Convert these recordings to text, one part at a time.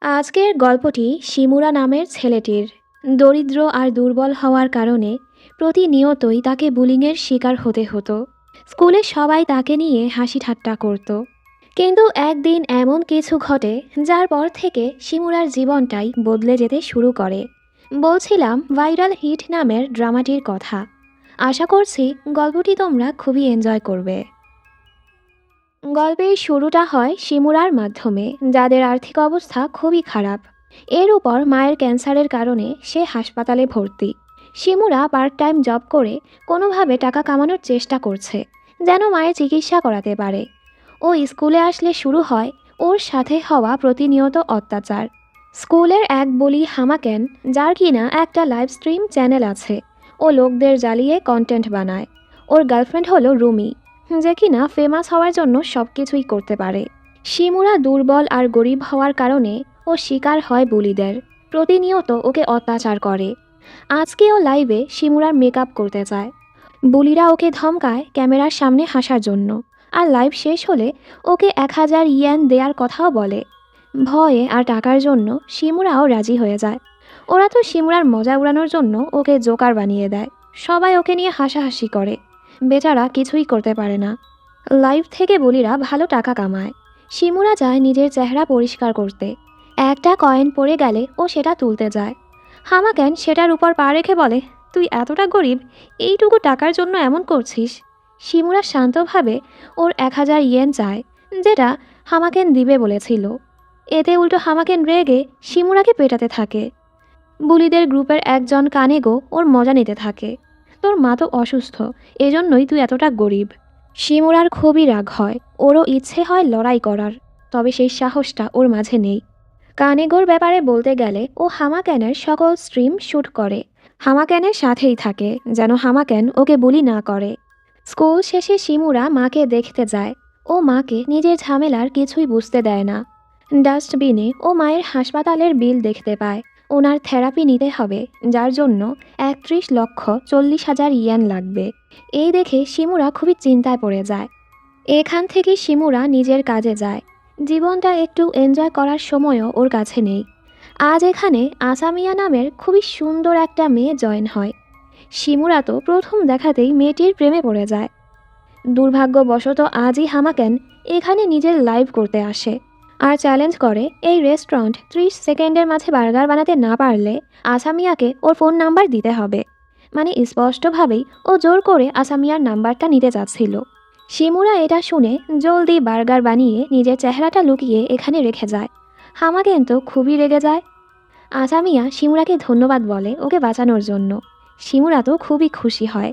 আজকের গল্পটি শিমুরা নামের ছেলেটির। দরিদ্র আর দুর্বল হওয়ার কারণে প্রতিনিয়তই তাকে বুলিংয়ের শিকার হতে হতো। স্কুলে সবাই তাকে নিয়ে হাসি ঠাট্টা করত। কিন্তু একদিন এমন কিছু ঘটে যার পর থেকে শিমুরার জীবনটাই বদলে যেতে শুরু করে। বলছিলাম ভাইরাল হিট নামের ড্রামাটির কথা। আশা করছি গল্পটি তোমরা খুবই এনজয় করবে। গল্পের শুরুটা হয় শিমুরার মাধ্যমে, যাদের আর্থিক অবস্থা খুবই খারাপ। এর উপর মায়ের ক্যান্সারের কারণে সে হাসপাতালে ভর্তি। শিমুরা পার্ট টাইম জব করে কোনোভাবে টাকা কামানোর চেষ্টা করছে, যেন মায়ের চিকিৎসা করাতে পারে। ও স্কুলে আসলে শুরু হয় ওর সাথে হওয়া প্রতিনিয়ত অত্যাচার। স্কুলের এক বুলি হামাকেন, যার কিনা একটা লাইভ স্ট্রিম চ্যানেল আছে, ও লোকদের জ্বালিয়ে কন্টেন্ট বানায়। ওর গার্লফ্রেন্ড হলো রুমি, যে কিনা ফেমাস হওয়ার জন্য সব কিছুই করতে পারে। শিমুরা দুর্বল আর গরিব হওয়ার কারণে ও শিকার হয় বুলিদের। প্রতিনিয়ত ওকে অত্যাচার করে। আজকেও লাইভে শিমুরার মেকআপ করতে চায়। বুলিরা ওকে ধমকায় ক্যামেরার সামনে হাসার জন্য, আর লাইভ শেষ হলে ওকে 1000 ইয়েন দেওয়ার কথাও বলে। ভয়ে আর টাকার জন্য শিমুরাও রাজি হয়ে যায়। ওরা তো শিমুরার মজা উড়ানোর জন্য ওকে জোকার বানিয়ে দেয়। সবাই ওকে নিয়ে হাসাহাসি করে। বেচারা কিছুই করতে পারে না। লাইভ থেকে বুলিরা ভালো টাকা কামায়। শিমুরা যায় নিজের চেহারা পরিষ্কার করতে। একটা কয়েন পড়ে গেলে ও সেটা তুলতে যায়। হামাকেন সেটার উপর পা রেখে বলে, তুই এতটা গরিব, এইটুকু টাকার জন্য এমন করছিস। শিমুরা শান্তভাবে ওর 1000 ইয়েন চায়, যেটা হামাকেন দিবে বলেছিল। এতে উল্টো হামাকেন রেগে শিমুরাকে পেটাতে থাকে। বুলিদের গ্রুপের একজন কানেগো ওর মজা নিতে থাকে। তোর মা তো অসুস্থ, এজন্যই তুই এতটা গরিব। শিমুরার খুবই রাগ হয়। ওরও ইচ্ছে হয় লড়াই করার, তবে সেই সাহসটা ওর মাঝে নেই। কানেগোর ব্যাপারে বলতে গেলে ও হামাক্যানের সকল স্ট্রিম শ্যুট করে। হামাক্যানের সাথেই থাকে, যেন হামাক্যান ওকে বুলি না করে। স্কুল শেষে শিমুরা মাকে দেখতে যায়। ও মাকে নিজের ঝামেলার কিছুই বুঝতে দেয় না। ডাস্টবিনে ও মায়ের হাসপাতালের বিল দেখতে পায়। ওনার থেরাপি নিতে হবে, যার জন্য 31,40,000 ইয়েন লাগবে। এই দেখে শিমুরা খুবই চিন্তায় পড়ে যায়। এখান থেকে শিমুরা নিজের কাজে যায়। জীবনটা একটু এনজয় করার সময়ও ওর কাছে নেই। আজ এখানে আসামিয়া নামের খুবই সুন্দর একটা মেয়ে জয়েন হয়। শিমুরা তো প্রথম দেখাতেই মেয়েটির প্রেমে পড়ে যায়। দুর্ভাগ্যবশত আজই হামাকেন এখানে নিজের লাইভ করতে আসে, আর চ্যালেঞ্জ করে এই রেস্টুরেন্ট 30 সেকেন্ডের মাঝে বার্গার বানাতে না পারলে আসামিয়াকে ওর ফোন নাম্বার দিতে হবে। মানে স্পষ্টভাবেই ও জোর করে আসামিয়ার নাম্বারটা নিতে চাচ্ছিল। শিমুরা এটা শুনে জলদি বার্গার বানিয়ে নিজের চেহারাটা লুকিয়ে এখানে রেখে যায়। হামাকেন তো খুবই রেগে যায়। আসামিয়া শিমুরাকে ধন্যবাদ বলে ওকে বাঁচানোর জন্য। শিমুরা তো খুবই খুশি হয়।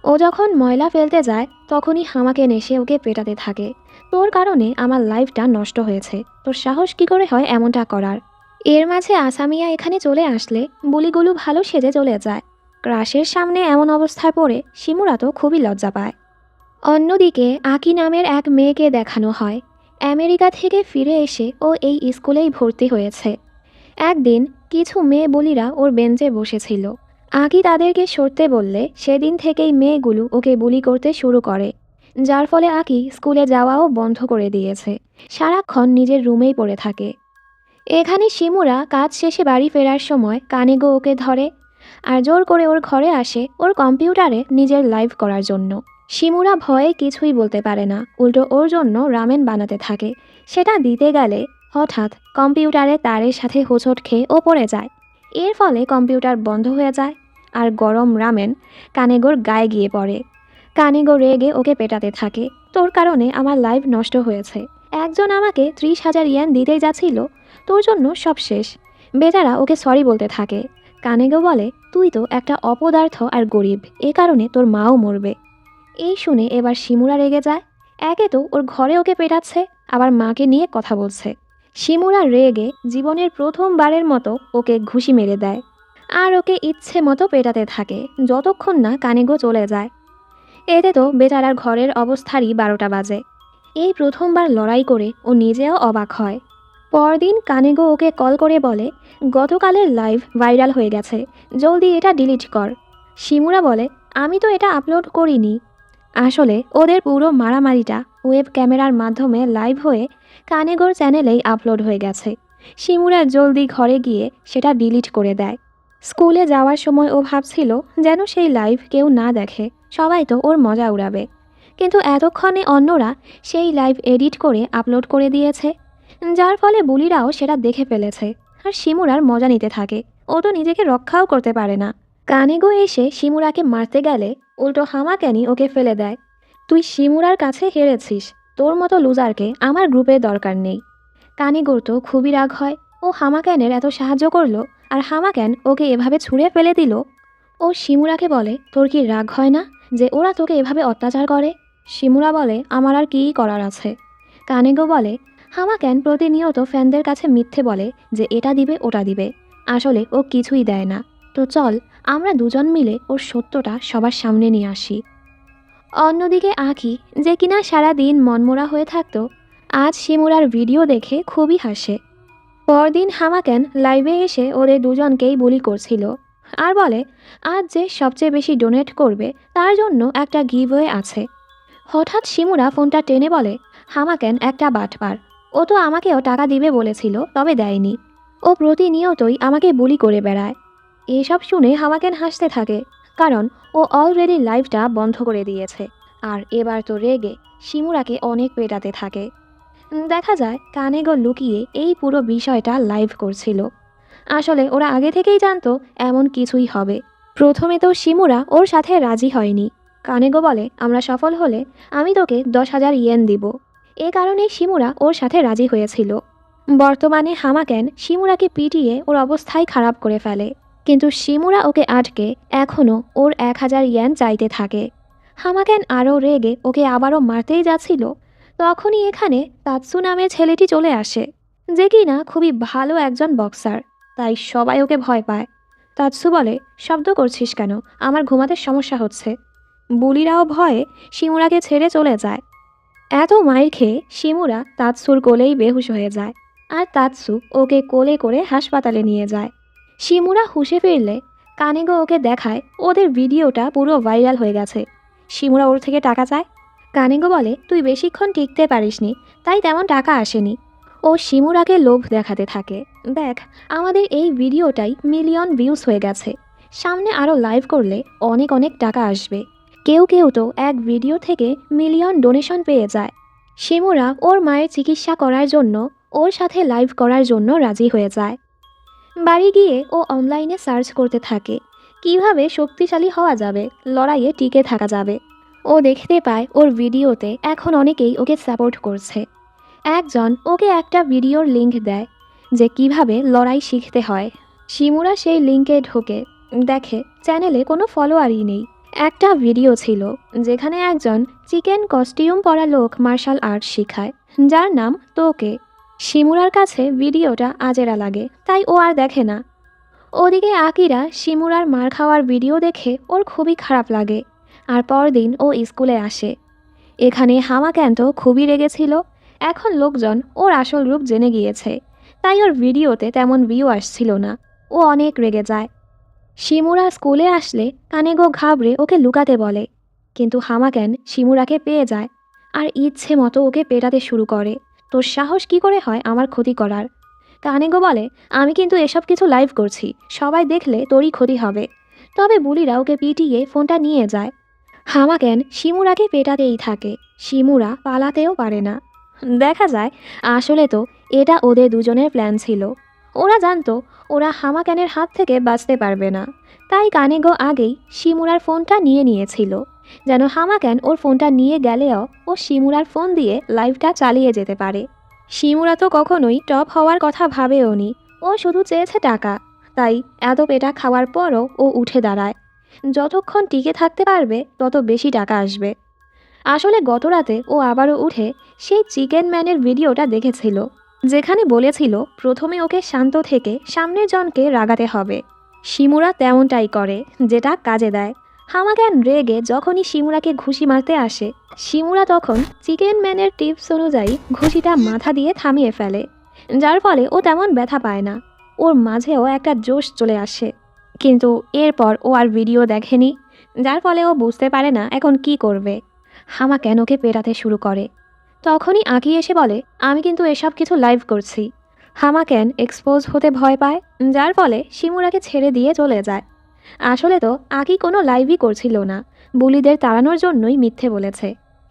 ও যখন ময়লা ফেলতে যায় তখনই হামাকেন এসে ওকে পেটাতে থাকে। তোর কারণে আমার লাইফটা নষ্ট হয়েছে, তোর সাহস কী করে হয় এমনটা করার। এর মাঝে আসামিয়া এখানে চলে আসলে বুলিগুলো ভালো সেজে চলে যায়। ক্রাশের সামনে এমন অবস্থায় পড়ে শিমুরা তো খুবই লজ্জা পায়। অন্যদিকে আকি নামের এক মেয়েকে দেখানো হয়। আমেরিকা থেকে ফিরে এসে ও এই স্কুলেই ভর্তি হয়েছে। একদিন কিছু মেয়ে বুলিরা ওর বেঞ্চে বসেছিল। আকি তাদেরকে সরতে বললে সেদিন থেকেই মেয়েগুলো ওকে বুলি করতে শুরু করে, যার ফলে আকি স্কুলে যাওয়াও বন্ধ করে দিয়েছে। সারাক্ষণ নিজের রুমেই পড়ে থাকে। এখানে শিমুরা কাজ শেষে বাড়ি ফেরার সময় কানেগো ওকে ধরে আর জোর করে ওর ঘরে আসে ওর কম্পিউটারে নিজের লাইভ করার জন্য। শিমুরা ভয়ে কিছুই বলতে পারে না, উল্টো ওর জন্য রামেন বানাতে থাকে। সেটা দিতে গেলে হঠাৎ কম্পিউটারে তারের সাথে হোঁচট খেয়ে ও পড়ে যায়। এর ফলে কম্পিউটার বন্ধ হয়ে যায়, আর গরম রামেন কানেগোর গায়ে গিয়ে পড়ে। কানেগো রেগে ওকে পেটাতে থাকে, তোর কারণে আমার লাইভ নষ্ট হয়েছে। একজন আমাকে 30,000 ইয়েন দিতেই যাচ্ছিল, তোর জন্য সব শেষ। বেচারা ওকে সরি বলতে থাকে। কানেগো বলে, তুই তো একটা অপদার্থ আর গরিব, এ কারণে তোর মাও মরবে। এই শুনে এবার শিমুরা রেগে যায়। একে তো ওর ঘরে ওকে পেটাচ্ছে, আবার মাকে নিয়ে কথা বলছে। শিমুরা রেগে জীবনের প্রথমবারের মতো ওকে ঘুষি মেরে দেয়, আর ওকে ইচ্ছে মতো পেটাতে থাকে যতক্ষণ না কানেগো চলে যায়। এতে তো বেচারার ঘরের অবস্থারই 12টা বাজে। এই প্রথমবার লড়াই করে ও নিজেও অবাক হয়। পরদিন কানেগো ওকে কল করে বলে, গতকালের লাইভ ভাইরাল হয়ে গেছে, জলদি এটা ডিলিট কর। শিমুরা বলে, আমি তো এটা আপলোড করিনি। আসলে ওদের পুরো মারামারিটা ওয়েব ক্যামেরার মাধ্যমে লাইভ হয়ে কানেগোর চ্যানেলেই আপলোড হয়ে গেছে। শিমুরা জলদি ঘরে গিয়ে সেটা ডিলিট করে দেয়। স্কুলে যাওয়ার সময় ও ভাবছিল যেন সেই লাইভ কেউ না দেখে, সবাই তো ওর মজা উড়াবে। কিন্তু এতক্ষণে অন্যরা সেই লাইভ এডিট করে আপলোড করে দিয়েছে, যার ফলে বুলিরাও সেটা দেখে ফেলেছে। আর শিমুরার মজা নিতে থাকে, ও তো নিজেকে রক্ষাও করতে পারে না। কানেগো এসে শিমুরাকে মারতে গেলে উল্টো হামাক্যানি ওকে ফেলে দেয়। তুই শিমুরার কাছে হেরেছিস, তোর মতো লুজারকে আমার গ্রুপে দরকার নেই। কানেগোর তো খুবই রাগ হয়, ও হামাক্যানের এত সাহায্য করলো আর হামাক্যান ওকে এভাবে ছুঁড়ে ফেলে দিল। ও শিমুরাকে বলে, তোর কি রাগ হয় না যে ওরা তোকে এভাবে অত্যাচার করে? শিমুরা বলে, আমার আর কী করার আছে। কানেগো বলে, হামাক্যান প্রতিনিয়ত ফ্যানদের কাছে মিথ্যে বলে যে এটা দিবে ওটা দিবে, আসলে ও কিছুই দেয় না। তো চল আমরা দুজন মিলে ওর সত্যটা সবার সামনে নিয়ে আসি। অন্যদিকে আঁকি, যে কিনা সারাদিন মনমরা হয়ে থাকতো, আজ শিমুরার ভিডিও দেখে খুবই হাসে। পরদিন হামাক্যান লাইভে এসে ওদের দুজনকেই বুলি করছিল আর বলে, আজ যে সবচেয়ে বেশি ডোনেট করবে তার জন্য একটা গিভওয়ে আছে। হঠাৎ শিমুরা ফোনটা টেনে বলে, হামাক্যান একটা বাটপার, ও তো আমাকেও টাকা দিবে বলেছিল তবে দেয়নি। ও প্রতিনিয়তই আমাকে বুলি করে বেড়ায়। এসব শুনে হামাক্যান হাসতে থাকে, কারণ ও অলরেডি লাইভটা বন্ধ করে দিয়েছে আর এবার তো রেগে শিমুরাকে অনেক পেটাতে থাকে। দেখা যায় কানেগো লুকিয়ে এই পুরো বিষয়টা লাইভ করছিল। আসলে ওরা আগে থেকেই জানতো এমন কিছুই হবে। প্রথমে তো শিমুরা ওর সাথে রাজি হয়নি। কানেগো বলে, আমরা সফল হলে আমি তোকে 10,000 ইয়েন দিব। এ কারণে শিমুরা ওর সাথে রাজি হয়েছিল। বর্তমানে হামাক্যান শিমুরাকে পিটিয়ে ওর অবস্থাই খারাপ করে ফেলে, কিন্তু শিমুরা ওকে আটকে এখনও ওর 1,000 ইয়েন চাইতে থাকে। হামাক্যান আরও রেগে ওকে আবারও মারতেই যাচ্ছিল, তখনই এখানে তাৎসু নামের ছেলেটি চলে আসে, যে কিনা খুবই ভালো একজন বক্সার, তাই সবাই ওকে ভয় পায়। তাৎসু বলে, শব্দ করছিস কেন, আমার ঘুমাতে সমস্যা হচ্ছে। বুলিরাও ভয়ে শিমুরাকে ছেড়ে চলে যায়। এত মাইর খেয়ে শিমুরা তাৎসুর কোলেই বেহুশ হয়ে যায় আর তাৎসু ওকে কোলে করে হাসপাতালে নিয়ে যায়। শিমুরা হুঁশে ফিরলে কানেগো ওকে দেখায় ওদের ভিডিওটা পুরো ভাইরাল হয়ে গেছে। শিমুরা ওর থেকে টাকা চায়। কানেগো বলে, তুই বেশিক্ষণ টিকতে পারিসনি তাই তেমন টাকা আসেনি। ও শিমুরাকে লোভ দেখাতে থাকে, দেখ আমাদের এই ভিডিওটাই মিলিয়ন ভিউজ হয়ে গেছে, সামনে আরও লাইভ করলে অনেক অনেক টাকা আসবে। কেউ কেউ তো এক ভিডিও থেকে মিলিয়ন ডোনেশন পেয়ে যায়। শিমুরা ওর মায়ের চিকিৎসা করার জন্য ওর সাথে লাইভ করার জন্য রাজি হয়ে যায়। বাড়ি গিয়ে ও অনলাইনে সার্চ করতে থাকে কিভাবে শক্তিশালী হওয়া যাবে, লড়াইয়ে টিকে থাকা যাবে। ও দেখতে পায় ওর ভিডিওতে এখন অনেকেই ওকে সাপোর্ট করছে। একজন ওকে একটা ভিডিওর লিংক দেয় যে কিভাবে লড়াই শিখতে হয়। শিমুরা সেই লিংকে ঢোকে, দেখে চ্যানেলে কোনো ফলোয়ারই নেই। একটা ভিডিও ছিল যেখানে একজন চিকেন কস্টিউম পরা লোক মার্শাল আর্ট শেখায়, যার নাম তোকে। শিমুরার কাছে ভিডিওটা আজেরা লাগে, তাই ও আর দেখে না। ওদিকে আকিরা শিমুরার মার খাওয়ার ভিডিও দেখে ওর খুবই খারাপ লাগে আর পরদিন ও স্কুলে আসে। এখানে হামাক্যান তো খুবই রেগেছিল, এখন লোকজন ওর আসল রূপ জেনে গিয়েছে, তাই ওর ভিডিওতে তেমন ভিউ আসছিল না। ও অনেক রেগে যায়। শিমুরা স্কুলে আসলে কানেগো ঘাবড়ে ওকে লুকাতে বলে, কিন্তু হামাক্যান শিমুরাকে পেয়ে যায় আর ইচ্ছে মতো ওকে পেটাতে শুরু করে। তোর সাহস কি করে হয় আমার ক্ষতি করার? কানেগো বলে, আমি কিন্তু এসব কিছু লাইভ করছি, সবাই দেখলে তোরই ক্ষতি হবে। তবে বুলিরা ওকে পিটিয়ে ফোনটা নিয়ে যায়। হামাক্যান শিমুরাকে পেটাতেই থাকে, শিমুরা পালাতেও পারে না। দেখা যায় আসলে তো এটা ওদের দুজনের প্ল্যান ছিল। ওরা জানতো ওরা হামাক্যানের হাত থেকে বাঁচতে পারবে না, তাই কানেগো আগেই শিমুরার ফোনটা নিয়ে নিয়েছিল, যেন হামাক্যান ওর ফোনটা নিয়ে গেলেও ও শিমুরার ফোন দিয়ে লাইভটা চালিয়ে যেতে পারে। শিমুরা তো কখনোই টপ হওয়ার কথা ভাবেও নি, ও শুধু চেয়েছে টাকা। তাই এত পেটা খাওয়ার পরও ও উঠে দাঁড়ায়। যতক্ষণ টিকে থাকতে পারবে তত বেশি টাকা আসবে। আসলে গতরাতে ও আবারও উঠে সেই চিকেন ম্যানের ভিডিওটা দেখেছিল, যেখানে বলেছিল প্রথমে ওকে শান্ত থেকে সামনের জনকে রাগাতে হবে। শিমুরা তেমনটাই করে, যেটা কাজে দেয়। হামাক্যান রেগে যখনই শিমুরাকে ঘুষি মারতে আসে, শিমুরা তখন চিকেন ম্যানের টিপস অনুযায়ী ঘুষিটা মাথা দিয়ে থামিয়ে ফেলে, যার ফলে ও তেমন ব্যথা পায় না। ওর মাঝেও একটা জোশ চলে আসে, কিন্তু এরপর ও আর ভিডিও দেখেনি, যার ফলে ও বুঝতে পারে না এখন কি করবে। হামাক্যান ওকে পেটাতে শুরু করে। তখনই আঁকি এসে বলে, আমি কিন্তু এসব কিছু লাইভ করছি। হামাকেন এক্সপোজ হতে ভয় পায়, যার ফলে শিমুরাকে ছেড়ে দিয়ে চলে যায়। আসলে তো আকি কোনো লাইভই করছিল না, বুলিদের তাড়ানোর জন্যই মিথ্যে বলেছে।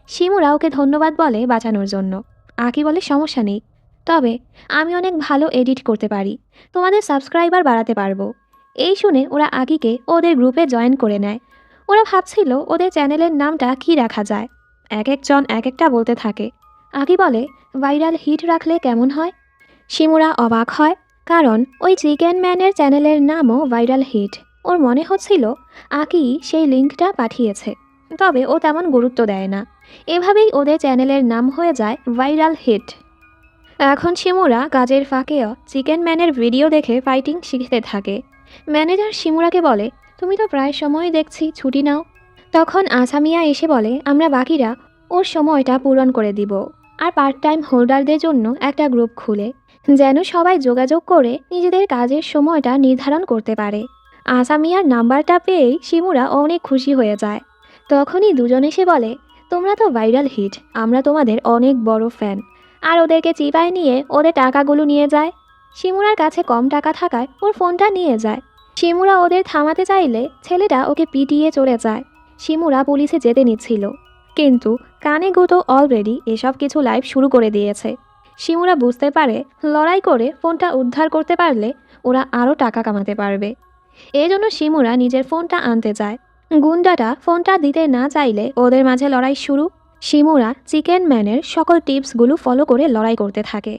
শিমুরা ওকে ধন্যবাদ বলে বাঁচানোর জন্য। আকি বলে সমস্যা নেই, তবে আমি অনেক ভালো এডিট করতে পারি, তোমাদের সাবস্ক্রাইবার বাড়াতে পারবো। এই শুনে ওরা আকিকে ওদের গ্রুপে জয়েন করে নেয়। ওরা ভাবছিল ওদের চ্যানেলের নামটা কী রাখা যায়। এক একজন এক একটা বলতে থাকে। আকি বলে ভাইরাল হিট রাখলে কেমন হয়। শিমুরা অবাক হয়, কারণ ওই চিকেন ম্যানের চ্যানেলের নামও ভাইরাল হিট। ওর মনে হচ্ছিল আকি সেই লিঙ্কটা পাঠিয়েছে, তবে ও তেমন গুরুত্ব দেয় না। এভাবেই ওদের চ্যানেলের নাম হয়ে যায় ভাইরাল হিট। এখন শিমুরা কাজের ফাঁকেও চিকেন ম্যানের ভিডিও দেখে ফাইটিং শিখতে থাকে। ম্যানেজার শিমুরাকে বলে, তুমি তো প্রায় সময় দেখছি ছুটি নাও। তখন আসামিয়া এসে বলে, আমরা বাকিরা ওর সময়টা পূরণ করে দিব, আর পার্ট টাইম হোল্ডারদের জন্য একটা গ্রুপ খুলে, যেন সবাই যোগাযোগ করে নিজেদের কাজের সময়টা নির্ধারণ করতে পারে। আসামিয়ার নাম্বারটা পেয়েই শিমুরা অনেক খুশি হয়ে যায়। তখনই দুজন এসে বলে, তোমরা তো ভাইরাল হিট, আমরা তোমাদের অনেক বড় ফ্যান। আর ওদেরকে চিপায় নিয়ে ওদের টাকাগুলো নিয়ে যায়। শিমুরার কাছে কম টাকা থাকায় ওর ফোনটা নিয়ে যায়। শিমুরা ওদের থামাতে চাইলে ছেলেটা ওকে পিটিয়ে চলে যায়। শিমুরা পুলিশে যেতে নিচ্ছিল, কিন্তু কানেগো তো অলরেডি এসব কিছু লাইভ শুরু করে দিয়েছে। শিমুরা বুঝতে পারে লড়াই করে ফোনটা উদ্ধার করতে পারলে ওরা আরও টাকা কামাতে পারবে। এজন্য শিমুরা নিজের ফোনটা আনতে যায়। গুন্ডাটা ফোনটা দিতে না চাইলে ওদের মাঝে লড়াই শুরু। শিমুরা চিকেন ম্যানের সকল টিপসগুলো ফলো করে লড়াই করতে থাকে।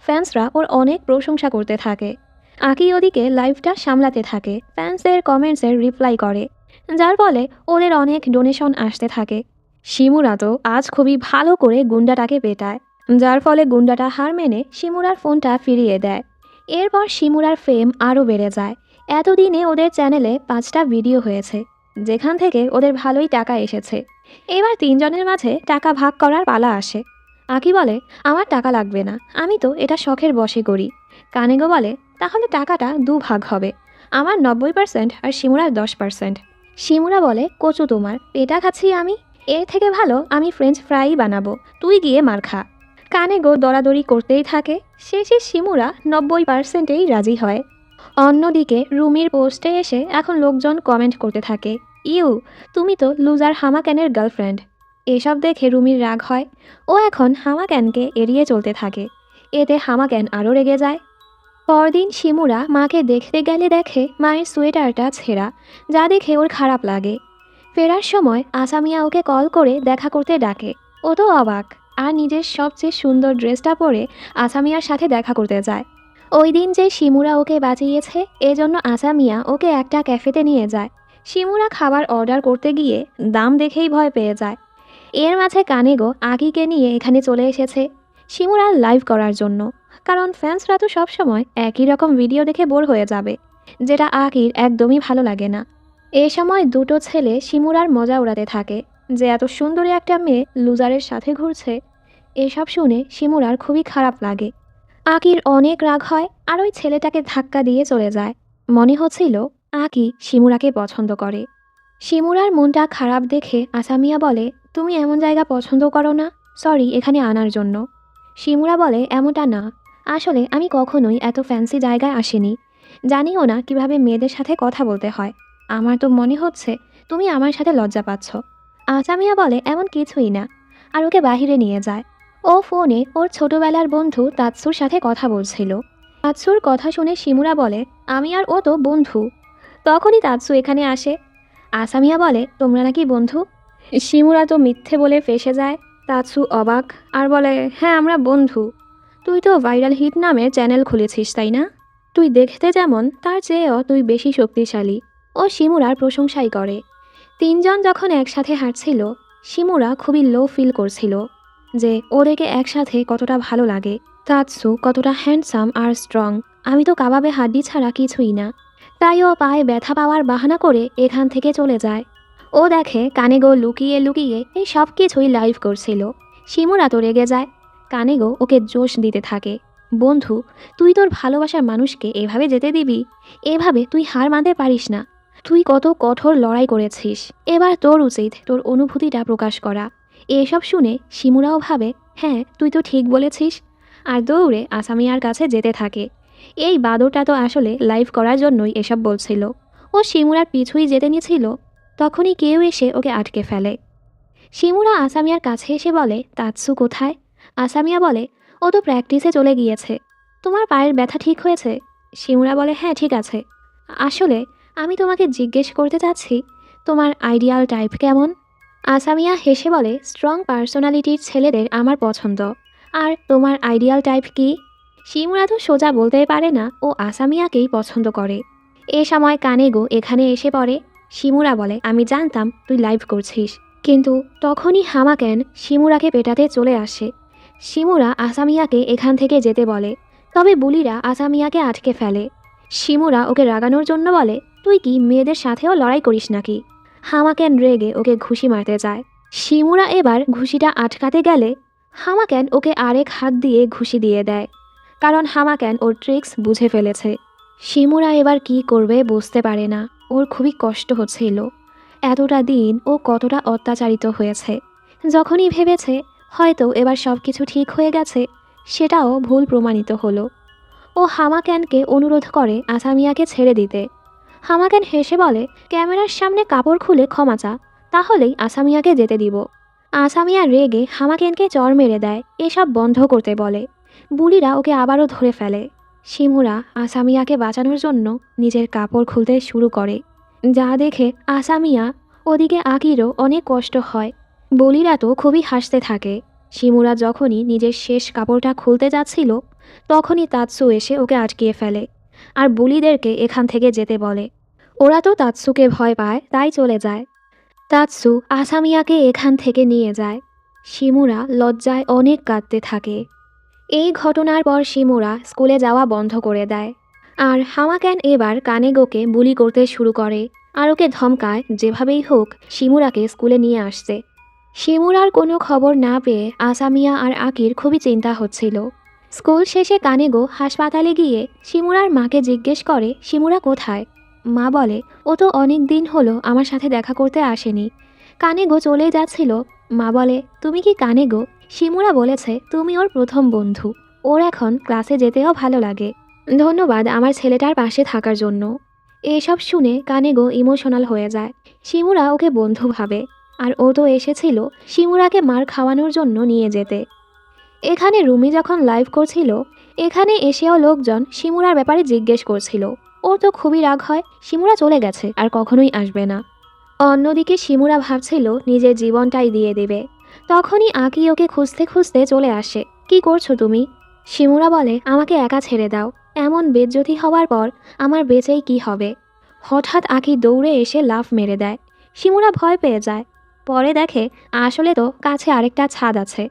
ফ্যান্সরা ওর অনেক প্রশংসা করতে থাকে। আকি ওদিকে লাইভটা সামলাতে থাকে, ফ্যান্সদের কমেন্টসের রিপ্লাই করে, যার ফলে ওদের অনেক ডোনেশন আসতে থাকে। শিমুরা তো আজ খুবই ভালো করে গুন্ডাটাকে পেটায়, যার ফলে গুন্ডাটা হার মেনে শিমুরার ফোনটা ফিরিয়ে দেয়। এরপর শিমুরার ফেম আরও বেড়ে যায়। এতদিনে ওদের চ্যানেলে 5টা ভিডিও হয়েছে, যেখান থেকে ওদের ভালোই টাকা এসেছে। এবার তিনজনের মাঝে টাকা ভাগ করার পালা আসে। আকি বলে, আমার টাকা লাগবে না, আমি তো এটা শখের বশে করি। কানেগো বলে, তাহলে টাকাটা 2 ভাগ হবে, আমার 90% আর শিমুরার 10%। শিমুরা বলে, কচু তোমার, পেটা খাচ্ছি আমি, এর থেকে ভালো আমি ফ্রেঞ্চ ফ্রাই বানাবো, তুই গিয়ে মার খা। কানেগো দরাদরি করতেই থাকে, শেষে শিমুরা 90%-এই রাজি হয়। অন্যদিকে রুমির পোস্টে এসে এখন লোকজন কমেন্ট করতে থাকে, ইউ, তুমি তো লুজার হামাক্যানের গার্লফ্রেন্ড। এসব দেখে রুমির রাগ হয়। ও এখন হামাক্যানকে এড়িয়ে চলতে থাকে। এতে হামাক্যান আরও রেগে যায়। পরদিন শিমুরা মাকে দেখতে গেলে দেখে মায়ের সোয়েটারটা ছেঁড়া, যা দেখে ওর খারাপ লাগে। ফেরার সময় আসামিয়া ওকে কল করে দেখা করতে ডাকে। ও তো অবাক, আর নিজের সবচেয়ে সুন্দর ড্রেসটা পরে আসামিয়ার সাথে দেখা করতে যায়। ওই দিন যে শিমুরা ওকে বাঁচিয়েছে, এজন্য আসামিয়া ওকে একটা ক্যাফেতে নিয়ে যায়। শিমুরা খাবার অর্ডার করতে গিয়ে দাম দেখেই ভয় পেয়ে যায়। এর মাঝে কানেগো আকিকে নিয়ে এখানে চলে এসেছে শিমুরা লাইভ করার জন্য, কারণ ফ্যান্সরা তো সবসময় একই রকম ভিডিও দেখে বোর হয়ে যাবে, যেটা আকির একদমই ভালো লাগে না। এ সময় দুটো ছেলে শিমুরার মজা উড়াতে থাকে যে এত সুন্দরী একটা মেয়ে লুজারের সাথে ঘুরছে। এসব শুনে শিমুরার খুবই খারাপ লাগে। আকির অনেক রাগ হয়, আর ওই ছেলেটাকে ধাক্কা দিয়ে চলে যায়। মনে হচ্ছিল আকি শিমুরাকে পছন্দ করে। শিমুরার মনটা খারাপ দেখে আসামিয়া বলে, তুমি এমন জায়গা পছন্দ করো না, সরি এখানে আনার জন্য। শিমুরা বলে, এমনটা না, আসলে আমি কখনোই এত ফ্যান্সি জায়গায় আসিনি, জানিও না কিভাবে মেয়েদের সাথে কথা বলতে হয়। আমার তো মনে হচ্ছে তুমি আমার সাথে লজ্জা পাচ্ছ। আসামিয়া বলে, এমন কিছুই না, আর ওকে বাহিরে নিয়ে যায়। ও ফোনে ওর ছোটবেলার বন্ধু তাৎসুর সাথে কথা বলছিল। তাৎসুর কথা শুনে শিমুরা বলে, আমি আর ও তো বন্ধু। তখনই তাৎসু এখানে আসে। আসামিয়া বলে, তোমরা নাকি বন্ধু? শিমুরা তো মিথ্যে বলে ফেঁসে যায়। তাৎসু অবাক আর বলে, হ্যাঁ আমরা বন্ধু। তুই তো ভাইরাল হিট নামের চ্যানেল খুলেছিস তাই না? তুই দেখতে যেমন, তার চেয়েও তুই বেশি শক্তিশালী। ও শিমুরার প্রশংসাই করে। তিনজন যখন একসাথে হাঁটছিল, শিমুরা খুবই লো ফিল করছিল যে ওদেরকে একসাথে কতটা ভালো লাগে। তাৎসু কতটা হ্যান্ডসাম আর স্ট্রং, আমি তো কাবাবে হাড্ডি ছাড়া কিছুই না। তাই ও পায়ে ব্যথা পাওয়ার বাহানা করে এখান থেকে চলে যায়। ও দেখে কানেগো লুকিয়ে লুকিয়ে এই সব কিছুই লাইভ করছিল। শিমুরা তো রেগে যায়। কানেগো ওকে জোশ দিতে থাকে, বন্ধু, তুই তোর ভালোবাসার মানুষকে এভাবে যেতে দিবি? এভাবে তুই হার মানতে পারিস না। তুই কত কঠোর লড়াই করেছিস, এবার তোর উচিত তোর অনুভূতিটা প্রকাশ করা। এসব শুনে শিমুরাও ভাবে, হ্যাঁ তুই তো ঠিক বলেছিস, আর দৌড়ে আসামিয়ার কাছে যেতে থাকে। এই বাদরটা তো আসলে লাইভ করার জন্যই এসব বলছিল। ও শিমুরার পিছুই যেতে নিয়েছিল, তখনই কেউ এসে ওকে আটকে ফেলে। শিমুরা আসামিয়ার কাছে এসে বলে, তাৎসু কোথায়? আসামিয়া বলে, ও তো প্র্যাকটিসে চলে গিয়েছে। তোমার পায়ের ব্যথা ঠিক হয়েছে? শিমুরা বলে, হ্যাঁ ঠিক আছে। আসলে আমি তোমাকে জিজ্ঞেস করতে চাচ্ছি, তোমার আইডিয়াল টাইপ কেমন? আসামিয়া হেসে বলে, স্ট্রং পার্সোনালিটির ছেলেদের আমার পছন্দ। আর তোমার আইডিয়াল টাইপ কি? শিমুরা তো সোজা বলতেই পারে না ও আসামিয়াকেই পছন্দ করে। এ সময় কানেগো এখানে এসে পড়ে। শিমুরা বলে, আমি জানতাম তুই লাইভ করছিস। কিন্তু তখনই হামাকেন শিমুরাকে পেটাতে চলে আসে। শিমুরা আসামিয়াকে এখান থেকে যেতে বলে, তবে বুলিরা আসামিয়াকে আটকে ফেলে। শিমুরা ওকে রাগানোর জন্য বলে, তুই কি মেয়েদের সাথেও লড়াই করিস নাকি? হামাকেন রেগে ওকে ঘুষি মারতে যায়। শিমুরা এবার ঘুষিটা আটকাতে গেলে হামাকেন ওকে আরেক হাত দিয়ে ঘুষি দিয়ে দেয়, কারণ হামাকেন ওর ট্রিক্স বুঝে ফেলেছে। শিমুরা এবার কি করবে বুঝতে পারে না। ওর খুবই কষ্ট হচ্ছিল। এতটা দিন ও কতটা অত্যাচারিত হয়েছে। যখনই ভেবেছে হয়তো এবার সব কিছু ঠিক হয়ে গেছে, সেটাও ভুল প্রমাণিত হলো। ও হামাক্যানকে অনুরোধ করে আসামিয়াকে ছেড়ে দিতে। হামাক্যান হেসে বলে, ক্যামেরার সামনে কাপড় খুলে ক্ষমা চা, তাহলেই আসামিয়াকে যেতে দিব। আসামিয়া রেগে হামাক্যানকে চড় মেরে দেয়, এসব বন্ধ করতে বলে। বুলিরা ওকে আবারও ধরে ফেলে। শিমুরা আসামিয়াকে বাঁচানোর জন্য নিজের কাপড় খুলতে শুরু করে, যা দেখে আসামিয়া ওদিকে আকিরও অনেক কষ্ট হয়। বলিরা তো খুবই হাসতে থাকে। শিমুরা যখনই নিজের শেষ কাপড়টা খুলতে যাচ্ছিল, তখনই তাৎসু এসে ওকে আটকিয়ে ফেলে আর বুলিদেরকে এখান থেকে যেতে বলে। ওরা তো তাৎসুকে ভয় পায়, তাই চলে যায়। তাৎসু আসামিয়াকে এখান থেকে নিয়ে যায়। শিমুরা লজ্জায় অনেক কাঁদতে থাকে। এই ঘটনার পর শিমুরা স্কুলে যাওয়া বন্ধ করে দেয়। আর হামাক্যান এবার কানেগোকে বুলি করতে শুরু করে আর ওকে ধমকায় যেভাবেই হোক শিমুরাকে স্কুলে নিয়ে আসছে। শিমুরার কোনো খবর না পেয়ে আসামিয়া আর আকির খুবই চিন্তা হচ্ছিল। স্কুল শেষে কানেগো হাসপাতালে গিয়ে শিমুরার মাকে জিজ্ঞেস করে শিমুরা কোথায়। মা বলে, ও তো অনেক দিন হলো আমার সাথে দেখা করতে আসেনি। কানেগো চলে যাচ্ছিল। মা বলে, তুমি কি কানেগো? শিমুরা বলেছে তুমি ওর প্রথম বন্ধু, ওর এখন ক্লাসে যেতেও ভালো লাগে। ধন্যবাদ আমার ছেলেটার পাশে থাকার জন্য। এসব শুনে কানেগো ইমোশনাল হয়ে যায়। শিমুরা ওকে বন্ধু ভাবে, আর ও তো এসেছিল শিমুরাকে মার খাওয়ানোর জন্য নিয়ে যেতে। এখানে রুমি যখন লাইভ করছিল, এখানে এসেও লোকজন শিমুরার ব্যাপারে জিজ্ঞেস করছিল। ওর তো খুবই রাগ হয়, শিমুরা চলে গেছে আর কখনোই আসবে না। অন্যদিকে শিমুরা ভাবছিল নিজের জীবনটাই দিয়ে দেবে। তখনই আকি ওকে খুঁজতে খুঁজতে চলে আসে। কি করছো তুমি? শিমুরা বলে, আমাকে একা ছেড়ে দাও, এমন বেজ্জতি হওয়ার পর আমার বেঁচেই কি হবে? হঠাৎ আকি দৌড়ে এসে লাফ মেরে দেয়। শিমুরা ভয় পেয়ে যায়। পরে দেখে আসলে তো কাছে আরেকটা ছাদ আছে।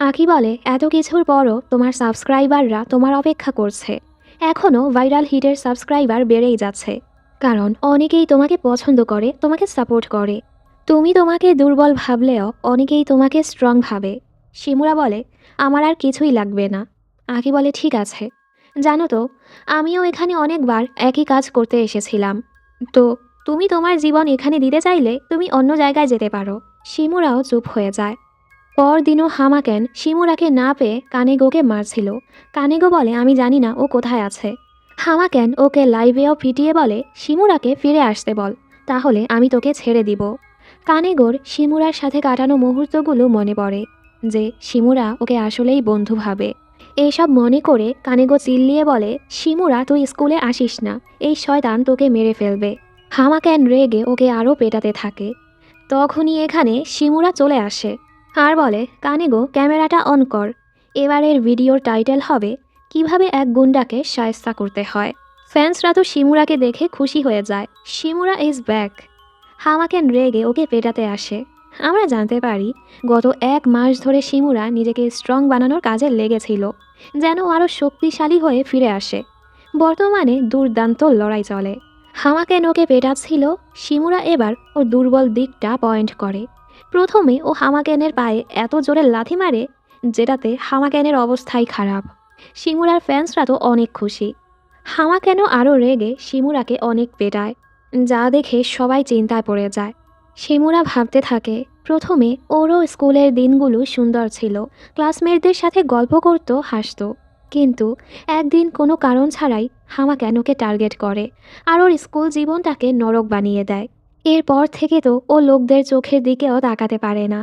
আকি বলে, এত কিছুর পরও তোমার সাবস্ক্রাইবাররা তোমার অপেক্ষা করছে। এখনও ভাইরাল হিটের সাবস্ক্রাইবার বেড়েই যাচ্ছে, কারণ অনেকেই তোমাকে পছন্দ করে, তোমাকে সাপোর্ট করে। তুমি তোমাকে দুর্বল ভাবলেও অনেকেই তোমাকে স্ট্রং ভাবে। শিমুরা বলে, আমার আর কিছুই লাগবে না। আকি বলে, ঠিক আছে। জানো তো, আমিও এখানে অনেকবার একই কাজ করতে এসেছিলাম। তো তুমি তোমার জীবন এখানে দিতে চাইলে তুমি অন্য জায়গায় যেতে পারো। শিমুরাও চুপ হয়ে যায়। পরদিনও হামাকেন শিমুরাকে না পেয়ে কানেগোকে মারছিল। কানেগো বলে, আমি জানি না ও কোথায় আছে। হামাকেন ওকে লাইভেও পিটিয়ে বলে, শিমুরাকে ফিরে আসতে বল, তাহলে আমি তোকে ছেড়ে দিব। কানেগোর শিমুরার সাথে কাটানো মুহূর্তগুলো মনে পড়ে, যে শিমুরা ওকে আসলেই বন্ধু ভাবে। এইসব মনে করে কানেগো চিল্লিয়ে বলে, শিমুরা তুই স্কুলে আসিস না, এই শয়তান তোকে মেরে ফেলবে। হামাকেন রেগে ওকে আরও পেটাতে থাকে। তখনই এখানে শিমুরা চলে আসে আর বলে, কানেগো ক্যামেরাটা অন কর। এবারের ভিডিওর টাইটেল হবে কিভাবে এক গুন্ডাকে শায়েস্তা করতে হয়। ফ্যান্সরা তো শিমুরাকে দেখে খুশি হয়ে যায়। Simura is back. হামাকেন রেগে ওকে পেটাতে আসে। আমরা জানতে পারি গত 1 মাস ধরে শিমুরা নিজেকে স্ট্রং বানানোর কাজে লেগেছিল, যেন আরও শক্তিশালী হয়ে ফিরে আসে। বর্তমানে দুর্দান্ত লড়াই চলে। হামাকেন ওকে পেটাচ্ছিল। শিমুরা এবার ওর দুর্বল দিকটা পয়েন্ট করে। প্রথমে ও হামাকেনের পায়ে এত জোরে লাথি মারে, যেটাতে হামাকেনের অবস্থাই খারাপ। শিমুরার ফ্যান্সরা তো অনেক খুশি। হামাকেনও আরও রেগে শিমুরাকে অনেক পেটায়, যা দেখে সবাই চিন্তায় পড়ে যায়। শিমুরা ভাবতে থাকে, প্রথমে ওরও স্কুলের দিনগুলো সুন্দর ছিল, ক্লাসমেটদের সাথে গল্প করতো, হাসতো। কিন্তু একদিন কোনো কারণ ছাড়াই হামাক্যান ওকে টার্গেট করে আর ওর স্কুল জীবনটাকে নরক বানিয়ে দেয়। এরপর থেকে তো ও লোকদের চোখের দিকেও তাকাতে পারে না।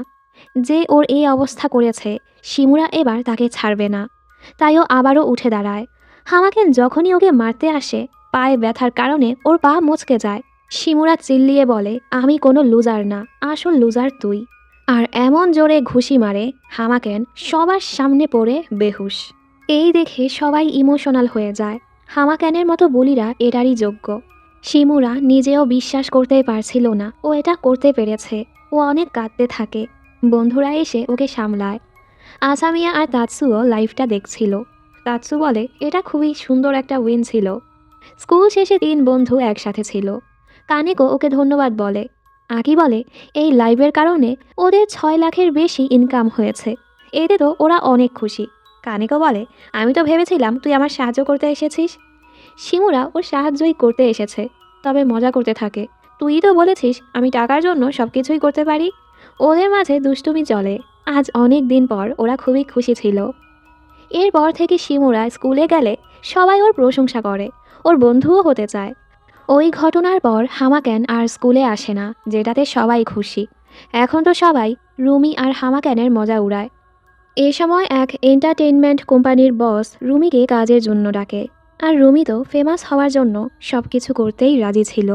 যে ওর এই অবস্থা করেছে, শিমুরা এবার তাকে ছাড়বে না। তাই ও আবারও উঠে দাঁড়ায়। হামাক্যান যখনই ওকে মারতে আসে, পায়ে ব্যথার কারণে ওর পা মচকে যায়। শিমুরা চিল্লিয়ে বলে, আমি কোনো লুজার না, আসল লুজার তুই। আর এমন জোরে ঘুষি মারে, হামাক্যান সবার সামনে পড়ে বেহুশ। এই দেখে সবাই ইমোশনাল হয়ে যায়। হামাক্যানের মতো বুলিরা এটারই যোগ্য। শিমুরা নিজেও বিশ্বাস করতেই পারছিল না ও এটা করতে পেরেছে। ও অনেক কাঁদতে থাকে। বন্ধুরা এসে ওকে সামলায়। আসামিয়া আর তাৎসুও লাইভটা দেখছিল। তাৎসু বলে, এটা খুবই সুন্দর একটা উইন ছিল। স্কুল শেষে 3 বন্ধু একসাথে ছিল। কানেকো ওকে ধন্যবাদ বলে। আকি বলে, এই লাইভের কারণে ওদের 6 লাখের বেশি ইনকাম হয়েছে। এতে তো ওরা অনেক খুশি। কানেকো বলে, আমি তো ভেবেছিলাম তুই আমার সাহায্য করতে এসেছিস। শিমুরা ওর সাহায্যই করতে এসেছে, তবে মজা করতে থাকে। তুই তো বলেছিস আমি টাকার জন্য সব কিছুই করতে পারি। ওদের মাঝে দুষ্টুমি চলে। আজ অনেক দিন পর ওরা খুবই খুশি ছিল। এরপর থেকে শিমুরা স্কুলে গেলে সবাই ওর প্রশংসা করে, ওর বন্ধুও হতে চায়। ওই ঘটনার পর হামাক্যান আর স্কুলে আসে না, যেটাতে সবাই খুশি। এখন তো সবাই রুমি আর হামাক্যানের মজা উড়ায়। এ সময় এক এন্টারটেইনমেন্ট কোম্পানির বস রুমিকে কাজের জন্য ডাকে। আর রুমি তো ফেমাস হওয়ার জন্য সব কিছু করতেই রাজি ছিল।